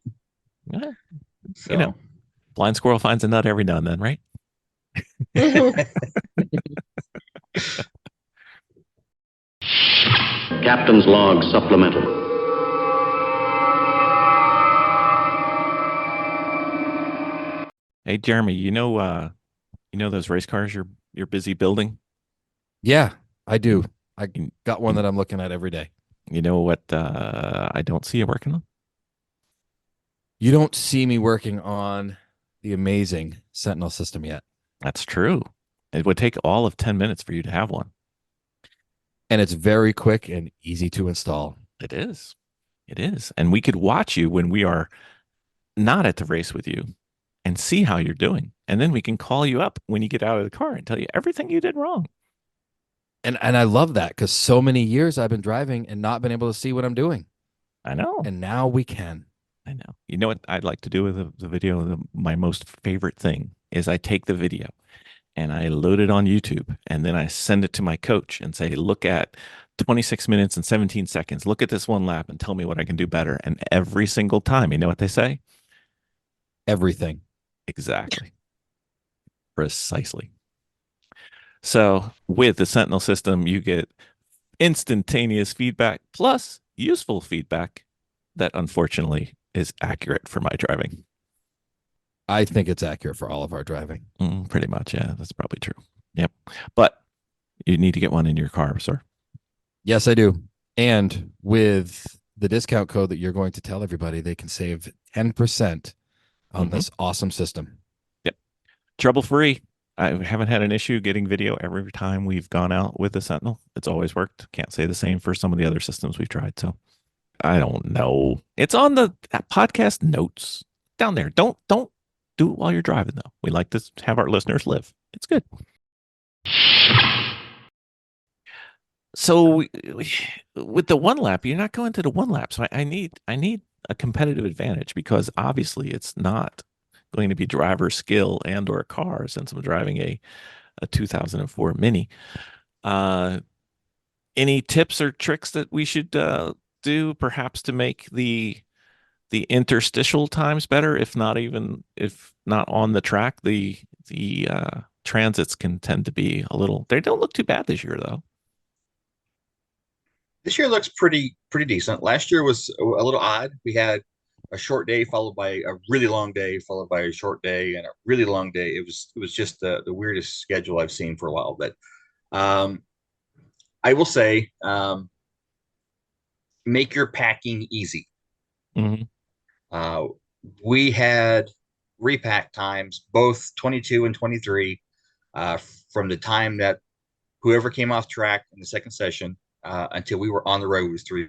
Yeah. So Blind squirrel finds a nut every now and then, right? Captain's log supplemental. Hey, Jeremy, those race cars you're busy building? Yeah, I do. I You, got one you, that I'm looking at every day. you know what I don't see you working on? You don't see me working on the amazing Sentinel system yet. That's true. It would take all of 10 minutes for you to have one. And it's very quick and easy to install. It is. It is. And we could watch you when we are not at the race with you and see how you're doing. And then we can call you up when you get out of the car and tell you everything you did wrong. And I love that because so many years I've been driving and not been able to see what I'm doing. I know. And now we can. I know. You know what I'd like to do with the video? My most favorite thing is I take the video and I load it on YouTube, and then I send it to my coach and say, look at 26 minutes and 17 seconds. Look at this one lap and tell me what I can do better. And every single time, you know what they say? Everything. Exactly. Precisely. So with the Sentinel system, you get instantaneous feedback plus useful feedback that unfortunately is accurate for my driving. I think it's accurate for all of our driving. Pretty much. Yeah, that's probably true. Yep. But you need to get one in your car, sir. Yes, I do. And with the discount code that you're going to tell everybody, they can save 10% on this awesome system. Yep. Trouble free. I haven't had an issue getting video every time we've gone out with the Sentinel. It's always worked. Can't say the same for some of the other systems we've tried. So I don't know. It's on the podcast notes down there. Don't do it while you're driving, though. We like to have our listeners live. It's good. So with the one lap, you're not going to the one lap. So I need a competitive advantage, because obviously it's not going to be driver skill and or car, since I'm driving a 2004 Mini. Any tips or tricks that we should do, perhaps, to make the interstitial times better, if not on the track? The transits can tend to be they don't look too bad this year, though. This year looks pretty decent. Last year was a little odd. We had a short day followed by a really long day, followed by a short day and a really long day. It was just the weirdest schedule I've seen for a while. But I will say, make your packing easy. Mm-hmm. We had repack times, both 22 and 23, from the time that whoever came off track in the second session until we were on the road was 3.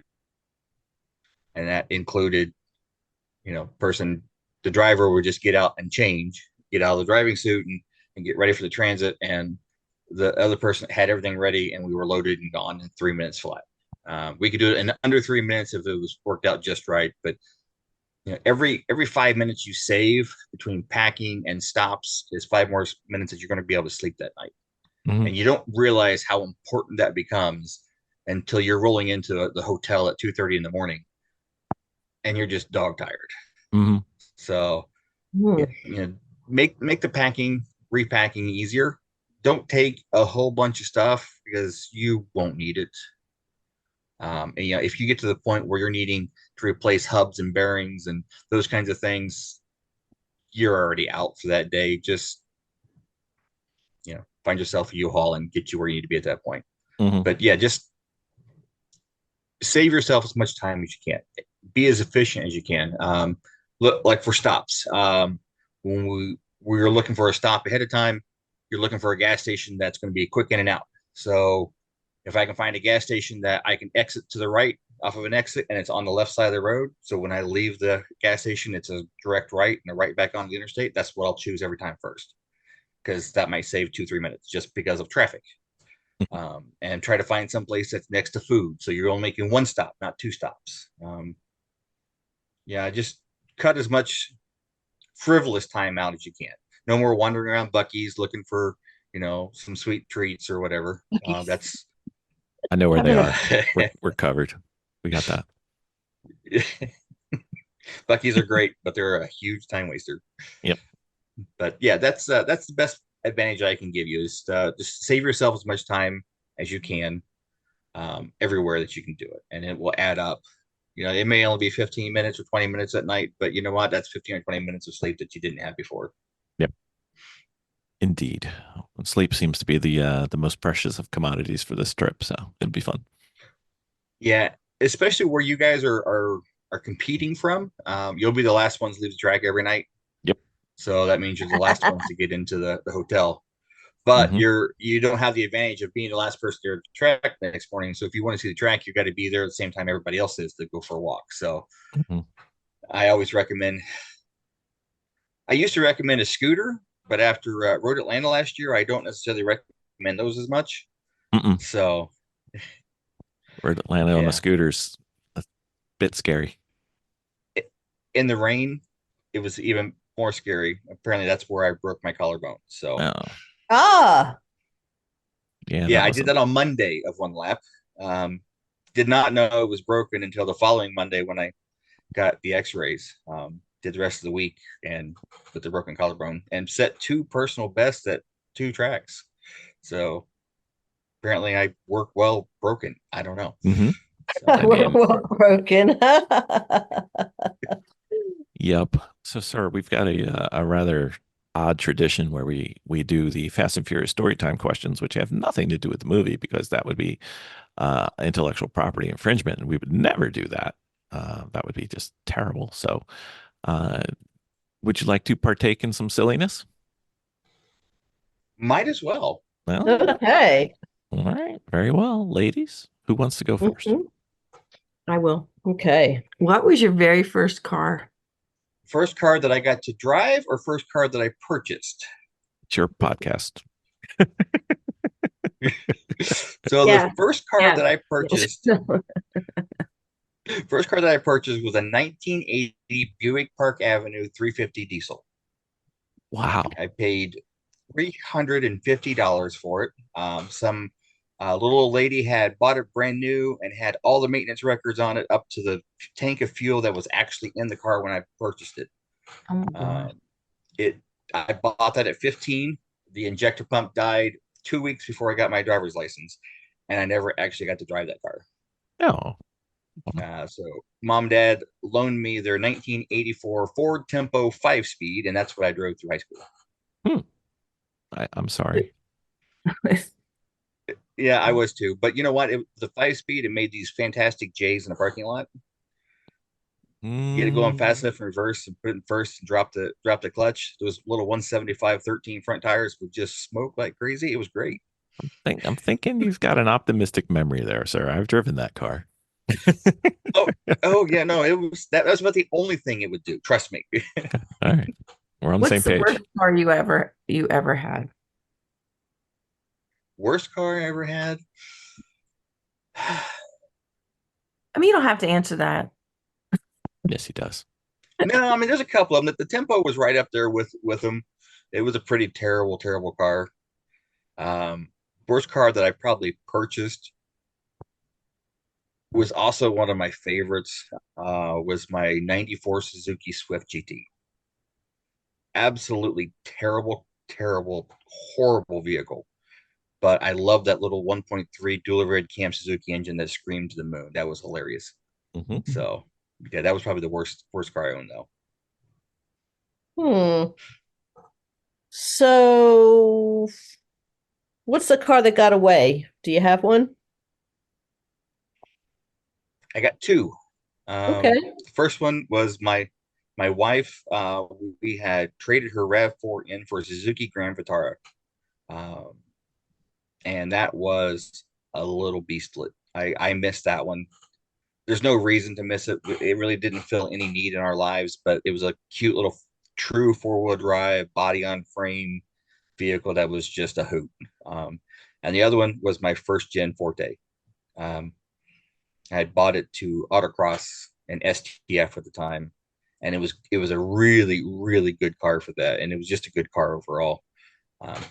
And that included, the driver would just get out and change, get out of the driving suit and get ready for the transit. And the other person had everything ready, and we were loaded and gone in 3 minutes flat. We could do it in under 3 minutes if it was worked out just right. But every 5 minutes you save between packing and stops is 5 more minutes that you're going to be able to sleep that night. Mm-hmm. And you don't realize how important that becomes until you're rolling into the hotel at 2:30 in the morning and you're just dog tired. Mm-hmm. So make the repacking easier. Don't take a whole bunch of stuff because you won't need it. And if you get to the point where you're needing to replace hubs and bearings and those kinds of things, you're already out for that day. Just, find yourself a U-Haul and get you where you need to be at that point. Mhm. But yeah, just save yourself as much time as you can. Be as efficient as you can. Look, like for stops. When we were looking for a stop ahead of time, you're looking for a gas station that's going to be quick in and out. So if I can find a gas station that I can exit to the right off of an exit and it's on the left side of the road, so when I leave the gas station, it's a direct right and a right back on the interstate, that's what I'll choose every time first, because that might save 2-3 minutes just because of traffic. And try to find some place that's next to food, so you're only making one stop, not two stops. Yeah, just cut as much frivolous time out as you can. No more wandering around Bucky's looking for, some sweet treats or whatever. That's I know where they are. uh, We're covered. We got that. Bucky's are great, but they're a huge time waster. Yep. But yeah, that's the best advantage I can give you is just save yourself as much time as you can, everywhere that you can do it, and it will add up. It may only be 15 minutes or 20 minutes at night, but you know what? That's 15 or 20 minutes of sleep that you didn't have before. Yep. Indeed. Sleep seems to be the most precious of commodities for this trip, so it'll be fun. Yeah, especially where you guys are competing from. You'll be the last ones to leave the track every night. Yep. So that means you're the last ones to get into the hotel. But Mhm. you don't have the advantage of being the last person there at the track the next morning. So if you want to see the track, you got to be there at the same time everybody else is to go for a walk. So Mhm. I always recommend. I used to recommend a scooter, but after Road Atlanta last year, I don't necessarily recommend those as much. Mm-mm. So We're at Atlanta on the yeah, scooters. A bit scary. in the rain, it was even more scary. Apparently, that's where I broke my collarbone. So Oh, Ah, yeah, yeah, that I did wasn't. that on Monday of one lap. Um, did not know it was broken until the following Monday when I got the X-rays. Did the rest of the week and with the broken collarbone and set two personal bests at two tracks. So apparently I work well broken. I don't know. Hmm. So I we're mean, well broken. yep. So, sir, we've got a rather odd tradition where we do the Fast and Furious storytime questions, which have nothing to do with the movie because that would be intellectual property infringement, and we would never do that. That would be just terrible. So, uh, would you like to partake in some silliness? might as well. Well, Okay. all right. Very well, ladies. Who wants to go first? Mhm. I will. Okay. What was your very first car? First car that I got to drive or first car that I purchased? It's your podcast. So Yeah. the first car Yeah. that I purchased, first car that I purchased was a 1980 Buick Park Avenue 350 diesel. Wow. I paid $350 for it. Some little old lady had bought it brand new and had all the maintenance records on it up to the tank of fuel that was actually in the car when I purchased it. Oh my God. It I bought that at 15. The injector pump died 2 weeks before I got my driver's license, and I never actually got to drive that car. Oh, So mom and dad loaned me their 1984 Ford Tempo 5-speed, and that's what I drove through high school. I'm sorry. Yeah, I was too. But you know what? The 5-speed, it made these fantastic J's in the parking lot. Get it going fast enough in reverse and put it in first and drop the clutch. Those little 175 13 front tires would just smoke like crazy. It was great. I'm thinking you've got an optimistic memory there, sir. I've driven that car. Oh, oh yeah, no, it was that was about the only thing it would do. Trust me. All right. We're on the same What's the page. worst car you ever had? Worst car I ever had. I mean, you don't have to answer that. Yes, he does. No, I mean there's a couple of them. The Tempo was right up there with them. It was a pretty terrible car. Worst car that I probably purchased was also one of my favorites. Was my '94 Suzuki Swift GT. Absolutely terrible, horrible vehicle. But I love that little 1.3 dual overhead cam Suzuki engine that screamed to the moon. That was hilarious. Mhm. So yeah, that was probably the worst car I owned though. Hmm. So, what's the car that got away? Do you have one? I got two. Okay. The first one was my wife. We had traded her RAV4 in for a Suzuki Grand Vitara, um, and that was a little beastlet. I missed that one. There's no reason to miss it. It really didn't fill any need in our lives, but it was a cute little true four-wheel drive, body on frame vehicle that was just a hoot. And the other one was my first gen Forte. Um, I had bought it to autocross and STF at the time, and it was a really good car for that, and it was just a good car overall.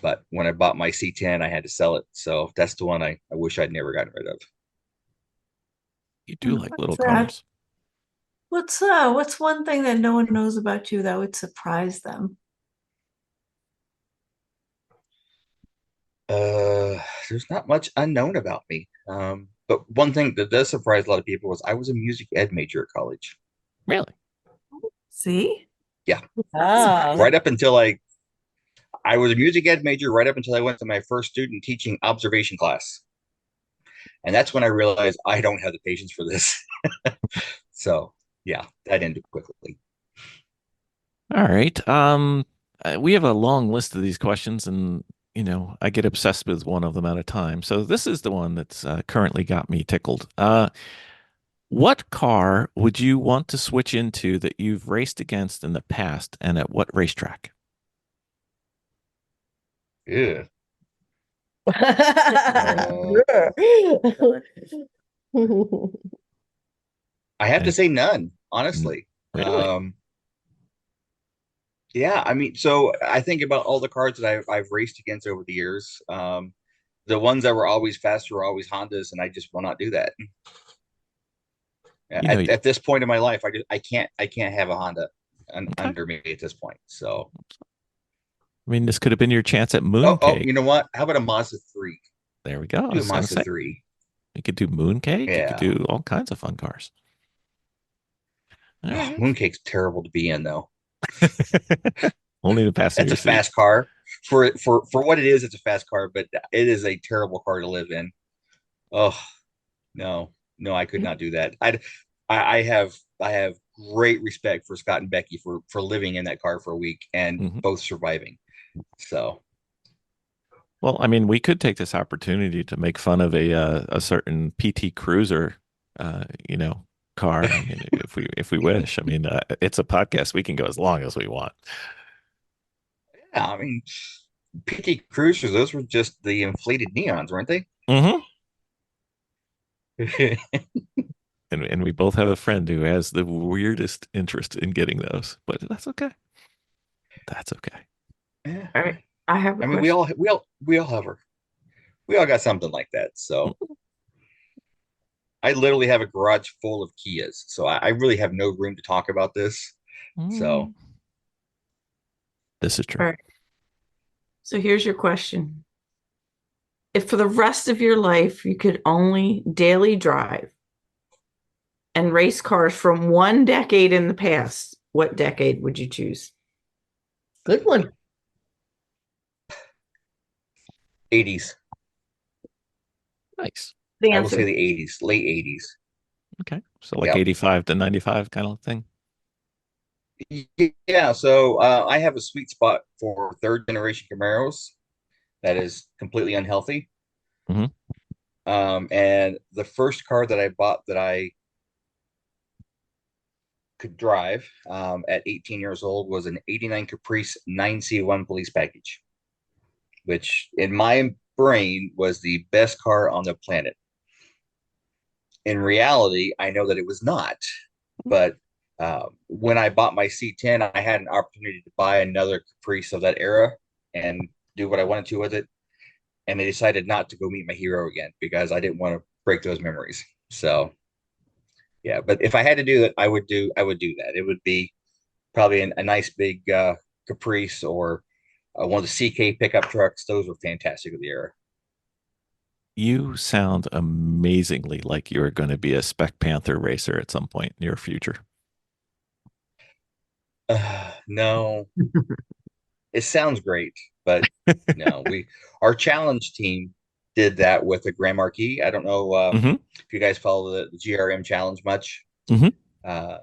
But when I bought my C10, I had to sell it, so that's the one I wish I'd never gotten rid of. You do like little sad. cars. What's one thing that no one knows about you that would surprise them? There's not much unknown about me. But one thing that does surprise a lot of people was I was a music ed major at college. Really? See? Yeah, Ah. right up until I was a music ed major right up until I went to my first student teaching observation class. And that's when I realized I don't have the patience for this. So yeah, that ended quickly. All right. We have a long list of these questions, and I get obsessed with one of them at a time. So this is the one that's currently got me tickled. What car would you want to switch into that you've raced against in the past, and at what racetrack? Yeah. I have to And say none, honestly. really, Yeah, I mean, so I think about all the cars that I've raced against over the years. The ones that were always fast were always Hondas, and I just will not do that. you know, At this point in my life, I can't have a Honda okay. under me at this point. So, I mean, this could have been your chance at oh, Mooncake. you know what? How about a Mazda 3? There we go. I Do a was going to Mazda say, 3. you could do Mooncake. You could Yeah. do all kinds of fun cars. All Oh, right. Mooncake's terrible to be in though. Only the That's passenger a seat. fast car. For what it is, it's a fast car, but it is a terrible car to live in. Oh, no, I could not do that. I have great respect for Scott and Becky for living in that car for a week and Mhm. both surviving. So Well, I mean, we could take this opportunity to make fun of a certain PT Cruiser, car. I mean, if we wish. I mean, it's a podcast. We can go as long as we want. yeah, I mean, PT Cruisers, those were just the inflated neons, weren't they? Hmm. And we both have a friend who has the weirdest interest in getting those, but that's okay. That's okay. Yeah. All right. I have a I mean, we question. all we all have we all got something like that. So I literally have a garage full of Kias, so I really have no room to talk about this. So Mm. This is All true. right. So here's your question. If for the rest of your life you could only daily drive and race cars from one decade in the past, what decade would you choose? Good one. 80s. Nice. The I will say answer. the 80s, late 80s. Okay. So like Yep. 85 to 95 kind of thing. Yeah, so I have a sweet spot for third generation Camaros that is completely unhealthy. Hmm. And the first car that I bought that I could drive at 18 years old was an 89 Caprice 9C1 police package, which in my brain was the best car on the planet. In reality, I know that it was not, but when I bought my C10, I had an opportunity to buy another Caprice of that era and do what I wanted to with it. And I decided not to go meet my hero again because I didn't want to break those memories. So yeah, but if I had to do that, I would do that. It would be probably a nice big Caprice or one of the CK pickup trucks. Those were fantastic of the era. You sound amazingly like you're going to be a Spec Panther racer at some point in your future. No, it sounds great, but no, our challenge team did that with a Grand Marquis. I don't know Hmm. if you guys follow the GRM challenge much. Hmm. Uh,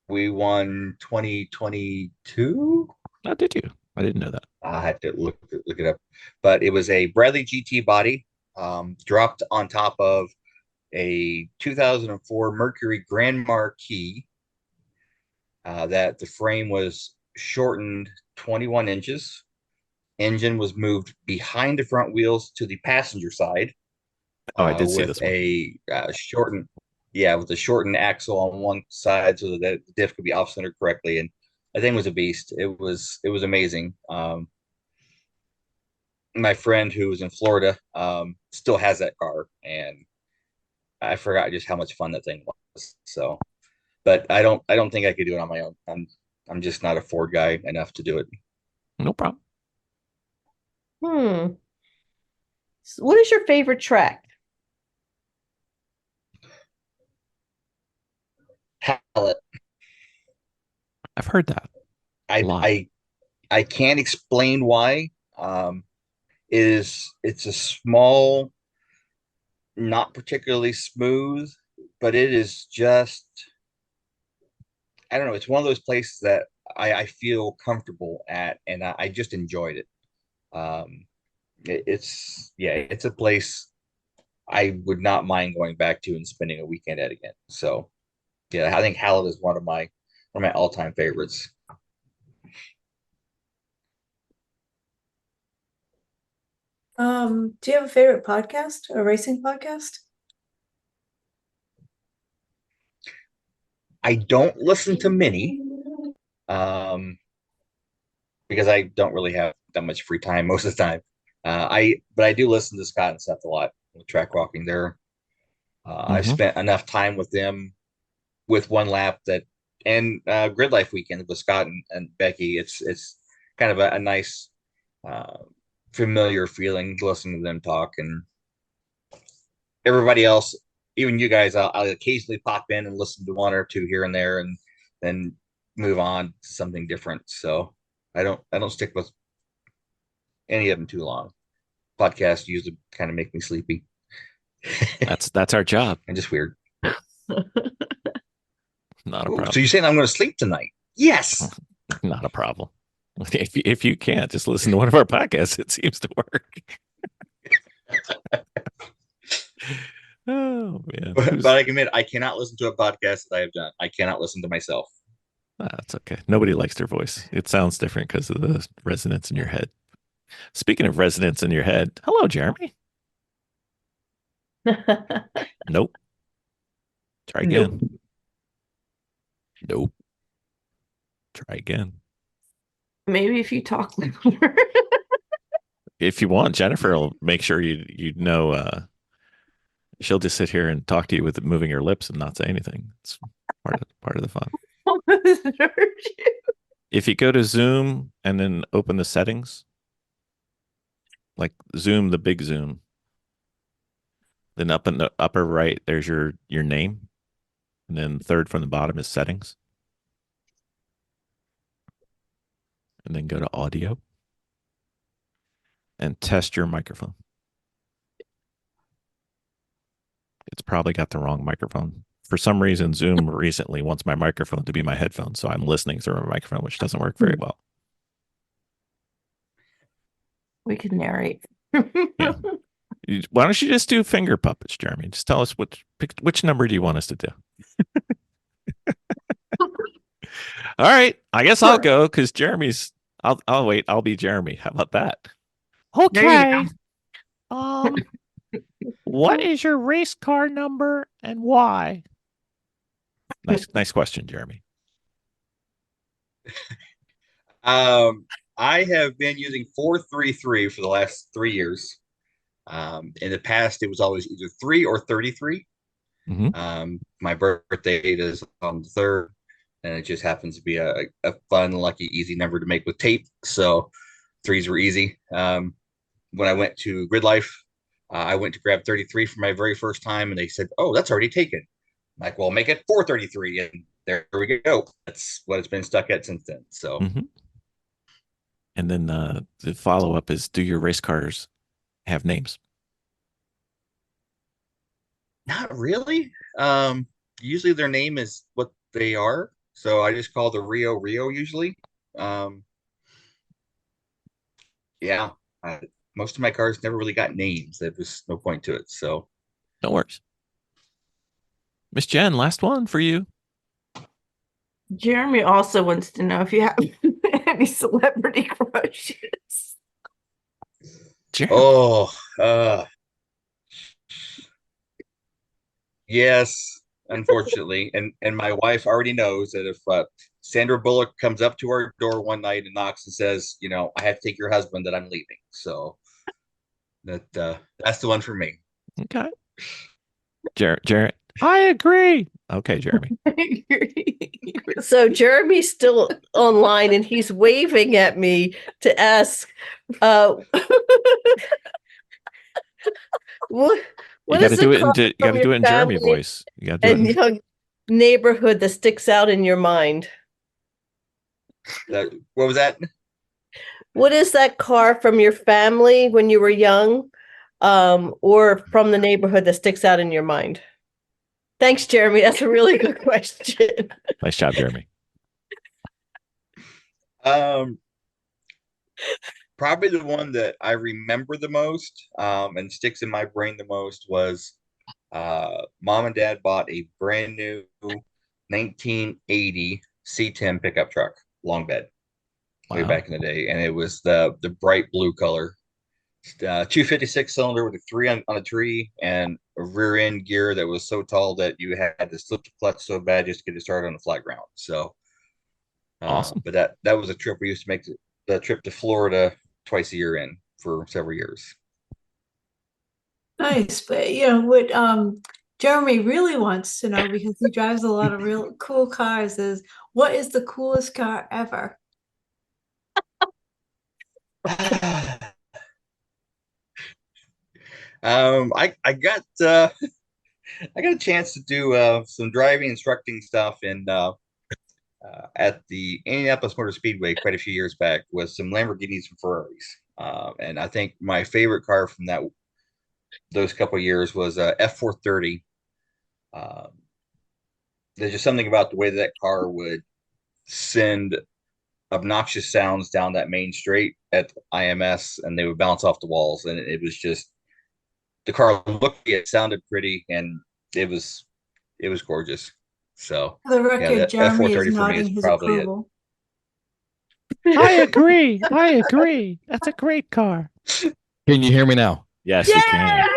we won 2022. Oh, did you? I didn't know that. I have to look it up, but it was a Bradley GT body, dropped on top of a 2004 Mercury Grand Marquis. That the frame was shortened 21 inches. Engine was moved behind the front wheels to the passenger side, Oh, I did see with this one. a shortened, yeah, with a shortened axle on one side so that the diff could be off centered correctly. And that thing was a beast. It was amazing. My friend who was in Florida still has that car, and I forgot just how much fun that thing was. So, but I don't think I could do it on my own. I'm just not a Ford guy enough to do it. No problem. Hmm. What is your favorite track? Palette. I've heard that a I lot. I I can't explain why. Um, it's a small, not particularly smooth, but it is just, I don't know. It's one of those places that I feel comfortable at, and I just enjoyed it. It's a place I would not mind going back to and spending a weekend at again. So yeah, I think Hallett is one of my all time favorites. Do you have a favorite podcast, a racing podcast? I don't listen to many, um, because I don't really have that much free time most of the time. But I do listen to Scott and Seth a lot with track walking there. I've Hmm. spent enough time with them with one lap that, and Grid Life weekend with Scott and Becky. It's kind of a nice, uh, familiar feeling listening to them talk, and everybody else, even you guys. I'll occasionally pop in and listen to one or two here and there, and then move on to something different. So I don't stick with any of them too long. Podcasts usually kind of make me sleepy That's our job. and just weird. Not a Ooh, so problem. you're saying I'm going to sleep tonight? Yes. Not a problem. If you can't, just listen to one of our podcasts. It seems to work. Oh man, But I admit I cannot listen to a podcast that I have done. I cannot listen to myself. That's okay. Nobody likes their voice. It sounds different because of the resonance in your head. Speaking of resonance in your head, hello, Jeremy. Nope. Try again. Nope. Try again. Maybe if you talk louder. If you want, Jennifer will make sure you know. She'll just sit here and talk to you with moving her lips and not say anything. It's part of the fun. If you go to Zoom and then open the settings, like Zoom, the big Zoom, then up in the upper right, there's your name, and then third from the bottom is settings, and then go to audio and test your microphone. It's probably got the wrong microphone. For some reason, Zoom recently wants my microphone to be my headphone, so I'm listening through a microphone, which doesn't work very well. We could narrate. Yeah. Why don't you just do finger puppets, Jeremy? Just tell us which number do you want us to do? All right, I guess I'll go because Jeremy's. I'll wait. I'll be Jeremy. How about that? There you What is your race car number and why? Nice question, Jeremy. I have been using 433 for the last 3 years. In the past, it was always either 3 or 33. My birthday is on the 3rd, and it just happens to be a fun, lucky, easy number to make with tape. So threes were easy. When I went to Grid Life, I went to grab 33 for my very first time, and they said, "Oh, that's already taken." I'm like, well, make it 433, and there we go. That's what it's been stuck at since then. So Mhm. And then the follow up is: do your race cars have names? not really. Usually their name is what they are. So I just call the Rio Rio usually. Um, yeah, most of my cars never really got names. There was no point to it. So No worries. Miss Jen, last one for you. Jeremy also wants to know if you have any celebrity crushes. Jeremy. oh, yes, unfortunately, and my wife already knows that if Sandra Bullock comes up to our door one night and knocks and says, you know, I have to take your husband, that I'm leaving. So that's the one for me. Okay. Jared. I agree. Okay, Jeremy. So Jeremy's still online and he's waving at me to ask, what You is got to the do it car you got from to do your it in Jeremy family voice. You got to do and it. young neighborhood that sticks out in your mind? What was that? What is that car from your family when you were young, or from the neighborhood that sticks out in your mind? Thanks, Jeremy. That's a really good question. Nice job, Jeremy. Um, Probably the one that I remember the most, and sticks in my brain the most was mom and dad bought a brand new 1980 C10 pickup truck, long bed, way Wow. back in the day, and it was the bright blue color. 256 cylinder with a three on a tree and a rear end gear that was so tall that you had to slip the clutch so bad just to get it started on the flat ground. So, Awesome. but that was a trip we used to make, the trip to Florida twice a year in for several years. Nice, but you know what Jeremy really wants to know, because he drives a lot of real cool cars, is what is the coolest car ever? I got I got a chance to do some driving instructing stuff in at the Indianapolis Motor Speedway quite a few years back with some Lamborghinis and Ferraris. And I think my favorite car from those couple of years was F430. Um, there's just something about the way that car would send obnoxious sounds down that main straight at IMS, and they would bounce off the walls, and it was just, the car looked, it sounded pretty, and it was gorgeous. So For the yeah, record, that Jeremy is F430 for me is nodding his probably it. approval. I agree. I agree. That's a great car. Can you hear me now? Yes, we can.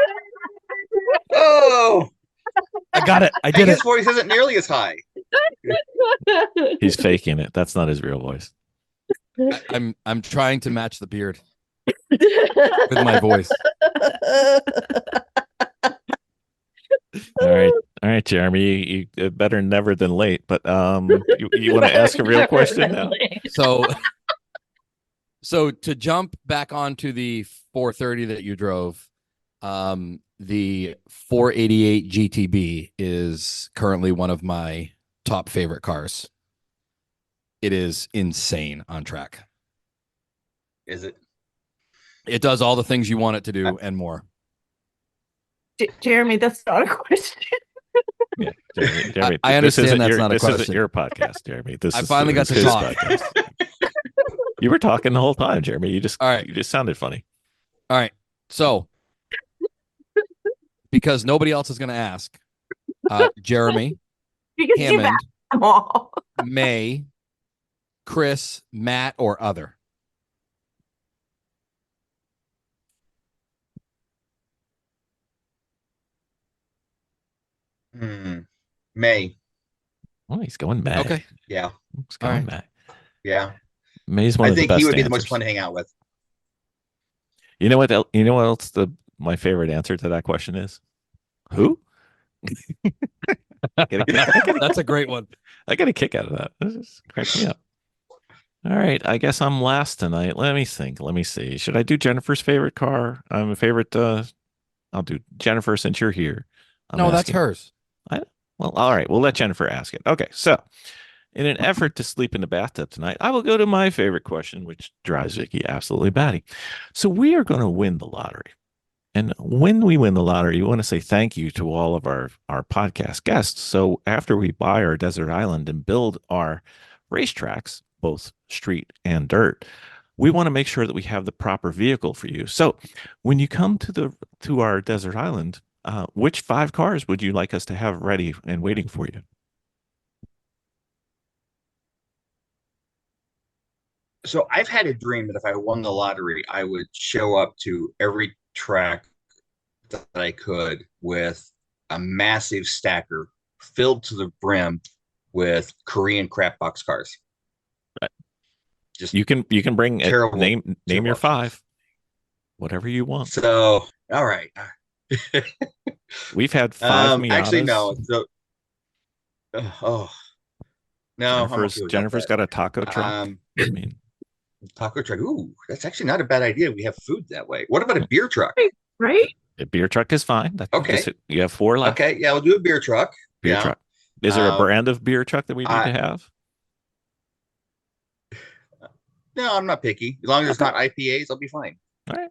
Oh, I got it. I did his it. voice isn't nearly as high. He's faking it. That's not his real voice. I'm trying to match the beard with my voice. All right, Jeremy. You better never than late. But you want to ask a real question now? So to jump back onto the 430 that you drove, the 488 GTB is currently one of my top favorite cars. It is insane on track. Is it? It does all the things you want it to do and more. Jeremy, that's not a question. Yeah, Jeremy. I understand that's not a This question. isn't your podcast, Jeremy. I finally got to his talk. podcast. You were talking the whole time, Jeremy. You just sounded funny. All right. So, because nobody else is going to ask, Jeremy, Because you've Hammond, asked them all. May, Chris, Matt, or other. May. Oh, he's going May. Okay. Yeah. He's going All right. May. Yeah. May's one I of the think best he would be the answers. most fun to hang out with. You know what? You know what else my favorite answer to that question is? Who? That's a great one. I get a kick out of that. This just cracks me up. All right, I guess I'm last tonight. Let me think. Let me see. Should I do Jennifer's favorite car? I'm a favorite. I'll do Jennifer since you're here. No, that's hers. Well, all right. We'll let Jennifer ask it. Okay. So, in an effort to sleep in the bathtub tonight, I will go to my favorite question, which drives Vicky absolutely batty. So, we are going to win the lottery. And when we win the lottery, we want to say thank you to all of our podcast guests. So, after we buy our desert island and build our racetracks, both street and dirt, we want to make sure that we have the proper vehicle for you. So, when you come to our desert island, which 5 cars would you like us to have ready and waiting for you? So I've had a dream that if I won the lottery, I would show up to every track that I could with a massive stacker filled to the brim with Korean crap box cars. Right. Just You can bring it. terrible. Name your terrible 5, whatever you want. So, all right. We've had 5 Miatas. Actually, no. So, oh, no. I'm okay with Jennifer's that. got a taco truck. I mean, Taco truck. Ooh, that's actually not a bad idea. We have food that way. What about a beer truck? Right? a beer truck is fine. Okay. You have 4 left. Okay, yeah, we'll do a beer truck. Beer Yeah. truck. Is there a Um, brand of beer truck that we need to have? No, I'm not picky. As long as it's Okay. not IPAs, I'll be fine. All right.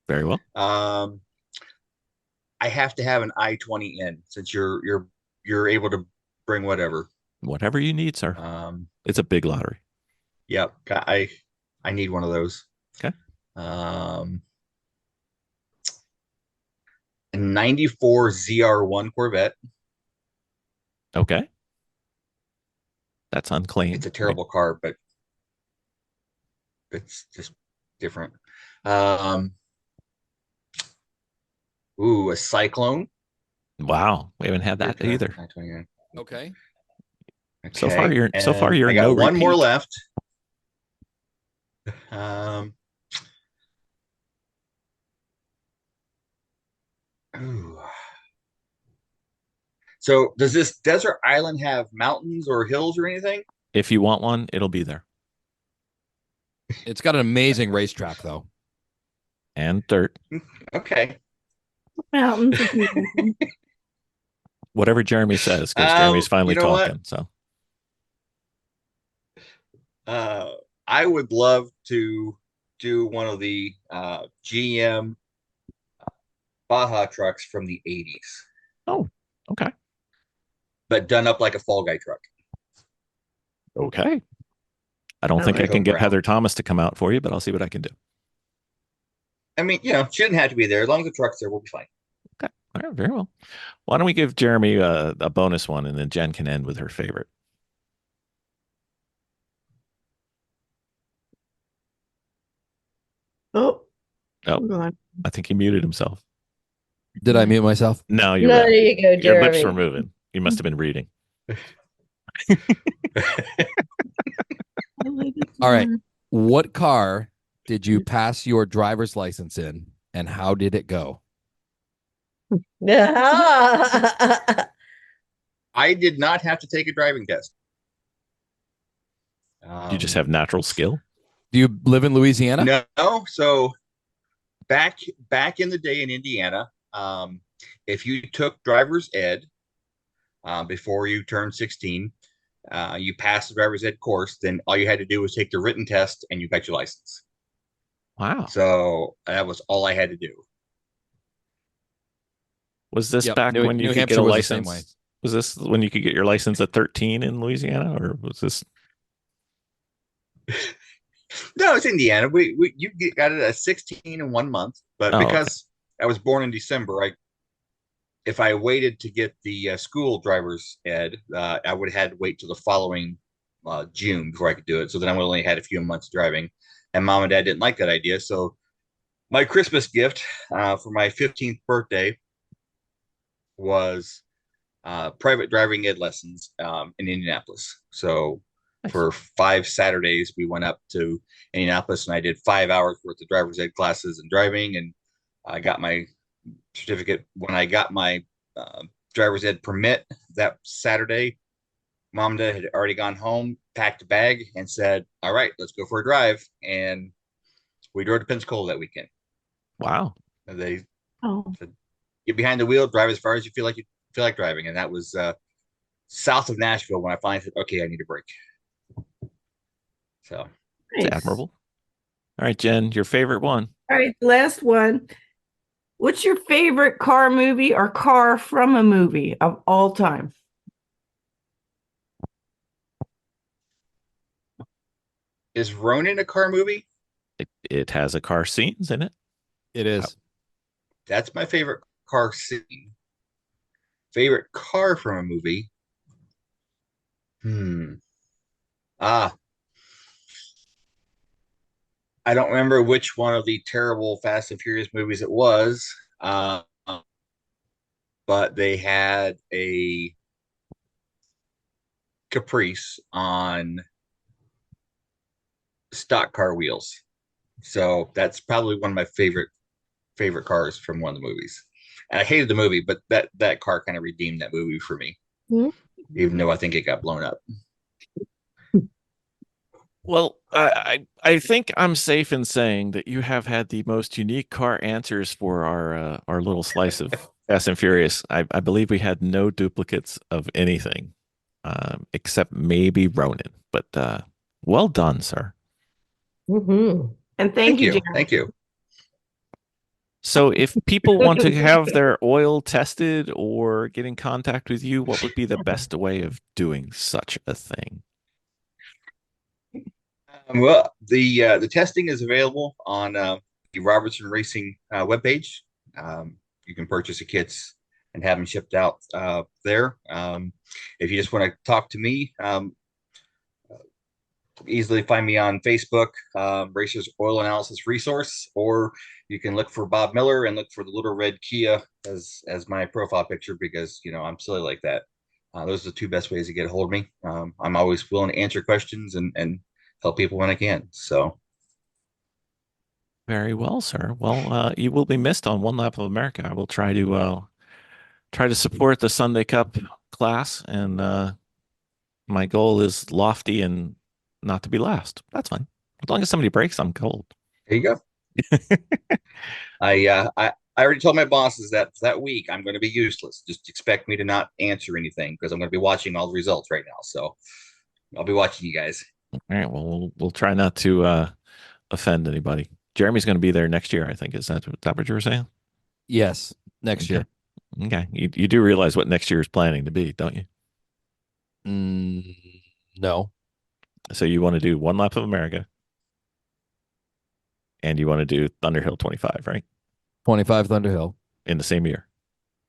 Very well. I have to have an I-20 in since you're able to bring whatever. Whatever you need, sir. It's a big lottery. Yep. I need one of those. Okay. A 94 ZR1 Corvette. Okay. That's unclaimed. It's a terrible car, but it's just different. Ooh, a Cyclone. Wow. We haven't had that Beer truck, either. I-20. Okay. So far, you're I got no one more repeat. left. Ooh. So does this desert island have mountains or hills or anything? If you want one, it'll be there. It's got an amazing racetrack, though. And dirt. Okay. Mountains. Whatever Jeremy says, because Jeremy's finally you know what? talking. So I would love to do one of the GM Baja trucks from the 80s. Oh, okay. But done up like a Fall Guy truck. Okay. I don't think I can get Heather Thomas to come out for you, but I'll see what I can do. I mean, she didn't have to be there. As long as the truck's there, we'll be fine. Okay. All right. Very well. Why don't we give Jeremy a bonus one, and then Jen can end with her favorite. Oh, Oh, hold on. I think he muted himself. Did I mute myself? No, you're No, right. there you go, Your lips Jeremy. were moving. You must have been reading. All right. What car did you pass your driver's license in, and how did it go? Yeah. I did not have to take a driving test. You just have natural skill. Do you live in Louisiana? No. So back in the day in Indiana, if you took driver's ed before you turned 16, you passed the driver's ed course, then all you had to do was take the written test and you got your license. Wow. So that was all I had to do. Was this Yep, back when you New could Hampshire get a was the same license? Was this when you could get your license at 13 in Louisiana, or was this? No, it's Indiana. You got it at 16 in 1 month, but because I was born in December, if I waited to get the school driver's ed, I would have had to wait till the following June before I could do it. So then I only had a few months driving, and mom and dad didn't like that idea. So my Christmas gift for my 15th birthday was private driving ed lessons in Indianapolis. So for 5 Saturdays, we went up to Indianapolis, and I did 5 hours worth of driver's ed classes and driving, and I got my certificate. When I got my driver's ed permit that Saturday, mom and dad had already gone home, packed a bag, and said, "All right, let's go for a drive." And we drove to Pensacola that weekend. Wow. And they Oh, said, "Get behind the wheel, drive as far as you feel like feel like driving, and that was south of Nashville when I finally said, okay, I need a break. So It's Nice. admirable. All right, Jen, your favorite one. All right, last one. What's your favorite car movie or car from a movie of all time? is Ronin a car movie? It has a car scenes in it. It is. That's my favorite car scene. Favorite car from a movie? Ah, I don't remember which one of the terrible Fast and Furious movies it was, but they had a Caprice on stock car wheels. So that's probably one of my favorite cars from one of the movies. And I hated the movie, but that car kind of redeemed that movie for me, even though I think it got blown up. Well, I think I'm safe in saying that you have had the most unique car answers for our little slice of Fast and Furious. I believe we had no duplicates of anything, except maybe Ronin. But well done, sir. Mm-hmm. And thank you, Jeremy. Thank you. So if people want to have their oil tested or get in contact with you, what would be the best way of doing such a thing? Well, the testing is available on the Robertson Racing webpage. You can purchase the kits and have them shipped out there. If you just want to talk to me, easily find me on Facebook, Racers Oil Analysis Resource, or you can look for Bob Miller and look for the little red Kia as my profile picture, because I'm silly like that. Those are the two best ways to get a hold of me. I'm always willing to answer questions and help people when I can. So Very well, sir. Well, you will be missed on One Lap of America. I will try to support the Sunday Cup class, and my goal is lofty and not to be last. That's fine. As long as somebody breaks, I'm cold. there you go. I already told my bosses that week I'm going to be useless. Just expect me to not answer anything because I'm going to be watching all the results right now. So I'll be watching you guys. All right. Well, we'll try not to offend anybody. Jeremy's going to be there next year, I think. Is that what you were saying? Yes, next year. Okay. You do realize what next year is planning to be, don't you? No. So you want to do One Lap of America, and you want to do Thunderhill 25, right? 25 Thunderhill. In the same year.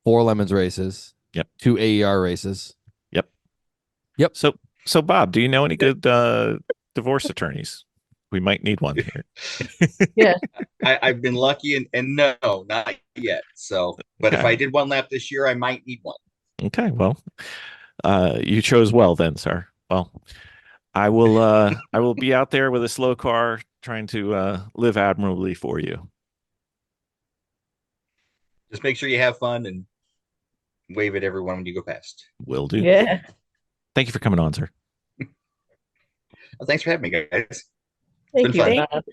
4 Lemons races. Yep. 2 AER races. Yep. So Bob, do you know any good divorce attorneys? We might need one here. Yeah. I've been lucky and no, not yet. So, but if Okay. I did one lap this year, I might need one. Okay. Well, you chose well then, sir. Well, I will be out there with a slow car trying to live admirably for you. Just make sure you have fun and wave at everyone when you go past. Will do. Yeah. Thank you for coming on, sir. Well, thanks for having me, guys. Thank Been you, fun. Bob.